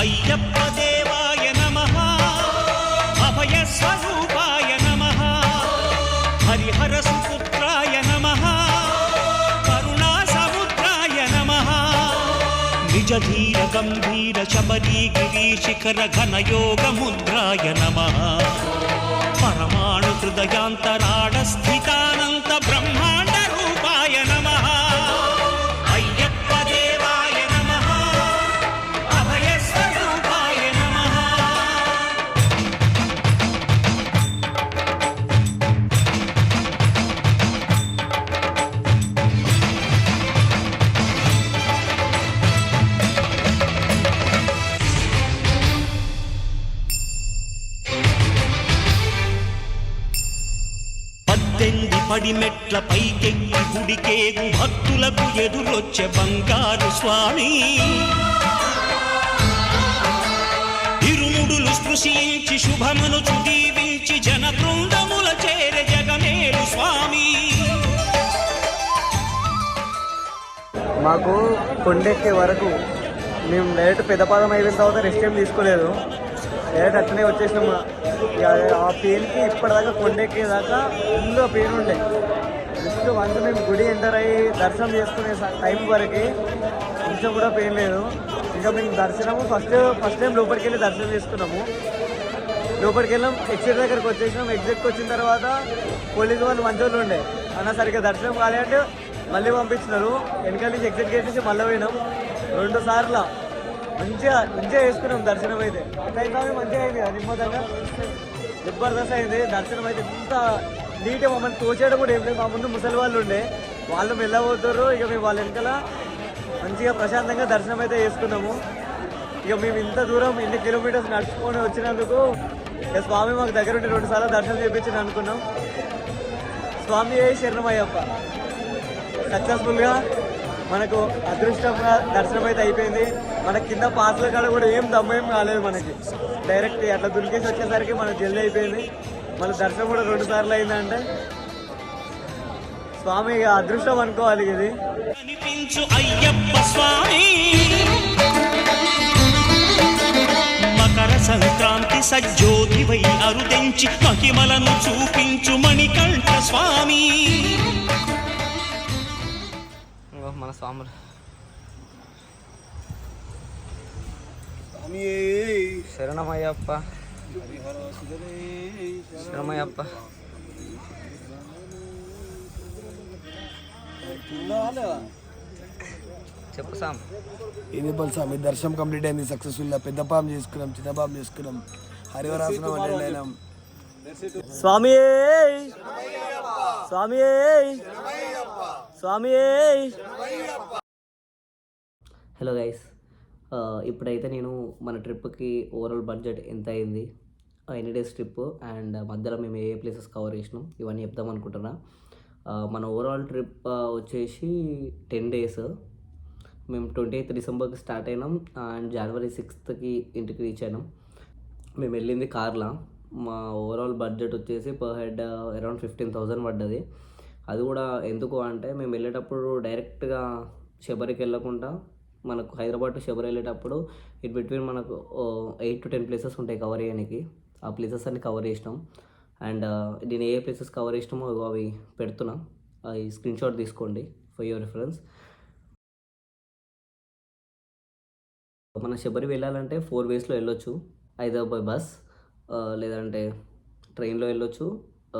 అయ్యప్ప దేవాయ నమః, అభయ స్వరూపాయ నమః, హరిహర సుపుత్రాయ నమః, కరుణా సముద్రాయ నమః, నిజ ధీర గంభీర శబరీ గిరి శిఖర ఘన యోగ ముద్రాయ నమః, పరమాణు హృదయాంతరాడ స్థితానంత బ్రహ్మాండ రూపాయ నమః, అయ్యప్ప దేవాయ నమః, అభయ స్వరూపాయ నమః. పడిమెట్ల పైకెక్కి గుడికేగు భక్తులకు ఎదురొచ్చే బంగారు స్వామి, ఇరుముడులు స్పృశించి శుభమును దీవించి జన బృందముల చేరే జగమేలు స్వామి. మాకు కొండెక్కే వరకు మేము డైరెక్ట్ పెద్దపాదం అయిపోయిన తర్వాత రెస్ట్ ఏం తీసుకోలేదు, డైరెక్ట్ అట్లనే వచ్చేసినాము. ఆ పెయిన్కి ఇప్పటిదాకా కొండెక్కేదాకా ఫుల్గా పెయిన్ ఉండే. జస్ట్ వన్స్ మేము గుడి ఎంటర్ అయ్యి దర్శనం చేసుకునే టైం వరకు కొంచెం కూడా పెయిన్ లేదు. ఇంకా మేము దర్శనము ఫస్ట్ టైం లోపలికి వెళ్ళి దర్శనం చేసుకున్నాము. లోపలికి వెళ్ళాం, ఎగ్జిట్ దగ్గరికి వచ్చేసినాం. ఎగ్జిట్కి వచ్చిన తర్వాత పోలీసు వాళ్ళు మంచోళ్ళు ఉండే, అన్న సరిగ్గా దర్శనం కాలేదంటే మళ్ళీ పంపించినారు. వెనకాల నుంచి ఎగ్జిట్ గేట్ నుంచి మళ్ళీ పోయినాం 2 సార్లు. మంచిగా చేసుకున్నాం దర్శనం అయితే. ఎట్లయితే మంచిగా అయింది కదా, నిమ్మదంగా జబర్దస్త్ అయింది దర్శనం అయితే. ఇంత నీట్గా మమ్మల్ని తోచేయడం కూడా ఏం లేదు. మా ముందు ముసలి వాళ్ళు ఉండే, వాళ్ళు వెళ్ళబోతారు. ఇక మేము వాళ్ళ వెనకాల మంచిగా ప్రశాంతంగా దర్శనం అయితే చేసుకున్నాము. ఇక మేము ఇంత దూరం ఎన్ని కిలోమీటర్స్ నడుచుకొని వచ్చినందుకు ఇక స్వామి మాకు దగ్గర ఉండి 2 సార్లు దర్శనం చేయించింది అనుకున్నాం. స్వామి శరణమయ్యప్ప. సక్సెస్ఫుల్గా మనకు అదృష్టంగా దర్శనం అయితే అయిపోయింది. మన కింద పాత్రల కాడ కూడా ఏం దమ్మేం కాలేదు మనకి. డైరెక్ట్ అట్లా దునికేసి వచ్చేసరికి మనకు జల్దీ అయిపోయింది. మన దర్శనం కూడా 2 సార్లు అయిందంటే స్వామి అదృష్టం అనుకోవాలి ఇది. కనిపించు అయ్యప్ప స్వామి, మకర సంక్రాంతి సజ్జోతివై అరుదెంచి మహిమలను చూపించు మణికంఠ స్వామి. ఇంకో మన స్వాములు శరణమయ్యప్ప శరణమయ్యప్ప. చెప్పు సామ్. ఇది స్వామి దర్శనం కంప్లీట్ అయింది సక్సెస్ఫుల్గా. పెద్ద పాము చేసుకున్నాం, చిన్న పాము చేసుకున్నాం, హరివరాసనం అంటే స్వామి స్వామి స్వామి. హలో గైస్, ఇప్పుడైతే నేను మన ట్రిప్కి ఓవరాల్ బడ్జెట్ ఎంత అయింది, ఎన్ని డేస్ ట్రిప్ అండ్ మధ్యలో మేము ఏ ప్లేసెస్ కవర్ చేసినాం ఇవన్నీ చెప్దాం అనుకుంటున్నా. మన ఓవరాల్ ట్రిప్ వచ్చేసి 10 days. మేము 28th Decemberకి స్టార్ట్ అయినాం అండ్ January 6th ఇంటికి రీచ్ అయినాం. మేము వెళ్ళింది కార్లో. మా ఓవరాల్ బడ్జెట్ వచ్చేసి పర్ హెడ్ అరౌండ్ 15,000 పడ్డది. అది కూడా ఎందుకు అంటే మేము వెళ్ళేటప్పుడు డైరెక్ట్గా శబరికి వెళ్ళకుండా మనకు హైదరాబాద్ టు శబరి వెళ్ళేటప్పుడు ఇన్ బిట్వీన్ మనకు 8 to 10 ప్లేసెస్ ఉంటాయి కవర్ చేయడానికి. ఆ ప్లేసెస్ అన్ని కవర్ చేసినాం అండ్ నేను ఏ ప్లేసెస్ కవర్ చేసినామో అవి పెడుతున్నా, అవి స్క్రీన్ షాట్ తీసుకోండి ఫర్ యువర్ రిఫరెన్స్. మన శబరి వెళ్ళాలంటే 4 waysలో వెళ్ళొచ్చు. ఐదర్ బై బస్ లేదంటే ట్రైన్లో వెళ్ళొచ్చు.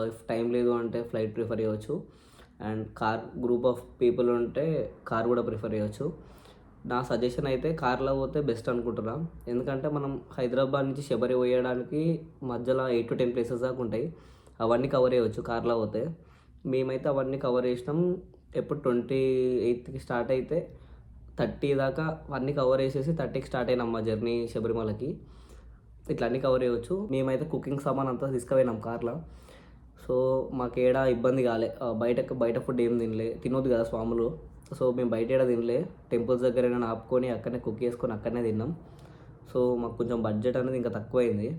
ఇఫ్ టైం లేదు అంటే ఫ్లైట్ ప్రిఫర్ చేయవచ్చు. And car group of people ఉంటే కార్ కూడా ప్రిఫర్ చేయవచ్చు. నా సజెషన్ అయితే కార్లో పోతే బెస్ట్ అనుకుంటున్నా. ఎందుకంటే మనం హైదరాబాద్ నుంచి శబరి పోయడానికి మధ్యలో 8 to 10 ప్లేసెస్ దాకా ఉంటాయి. అవన్నీ కవర్ చేయవచ్చు కార్లో పోతే. మేమైతే అవన్నీ కవర్ చేసినాం. ఎప్పుడు 28th స్టార్ట్ అయితే 30 దాకా అన్నీ కవర్ చేసేసి 30కి స్టార్ట్ అయినాం మా జర్నీ శబరిమలకి. ఇట్లా అన్నీ కవర్ చేయవచ్చు. మేమైతే కుకింగ్ సామాన్ అంతా తీసుకుపోయినాం కార్లో. సో మాకేడా ఇబ్బంది కాలే. బయట ఫుడ్ ఏం తినొద్దు కదా స్వాములు. సో మేము బయట ఏడా తినలే. టెంపుల్స్ దగ్గర ఆపుకొని అక్కడనే కుక్ చేసుకొని అక్కడనే తిన్నాం. సో మాకు కొంచెం బడ్జెట్ అనేది ఇంకా తక్కువైంది.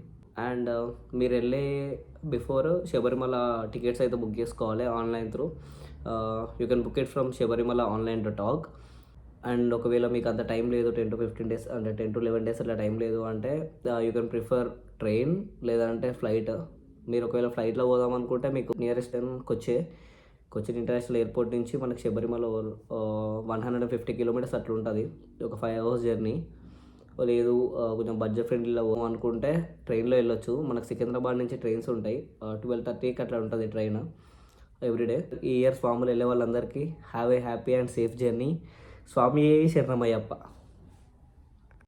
అండ్ మీరు వెళ్ళే బిఫోర్ శబరిమల టికెట్స్ అయితే బుక్ చేసుకోవాలి online through. You can book it from Sabarimala online.org. And ఒకవేళ మీకు అంత టైం లేదు 10 to 15 days అంటే 10 to 11 days అట్లా టైం లేదు అంటే యూ కెన్ ప్రిఫర్ ట్రైన్ లేదంటే ఫ్లైట్. మీరు ఒకవేళ ఫ్లైట్లో పోదాం అనుకుంటే మీకు నియరెస్ట్ కొచ్చిన్ ఇంటర్నేషనల్ ఎయిర్పోర్ట్ నుంచి మనకి శబరిమల 150 kilometers అట్లా ఉంటుంది. ఒక 5 hours జర్నీ. లేదు కొంచెం బడ్జెట్ ఫ్రెండ్లీలో అనుకుంటే ట్రైన్లో వెళ్ళొచ్చు. మనకు సికింద్రాబాద్ నుంచి ట్రైన్స్ ఉంటాయి. 12:30కి అట్లా ఉంటుంది ట్రైన్ ఎవ్రీడే. ఈ ఇయర్ స్వాములు వెళ్ళే వాళ్ళందరికీ have a happy and safe journey. స్వామి శరణమయ్యప్ప.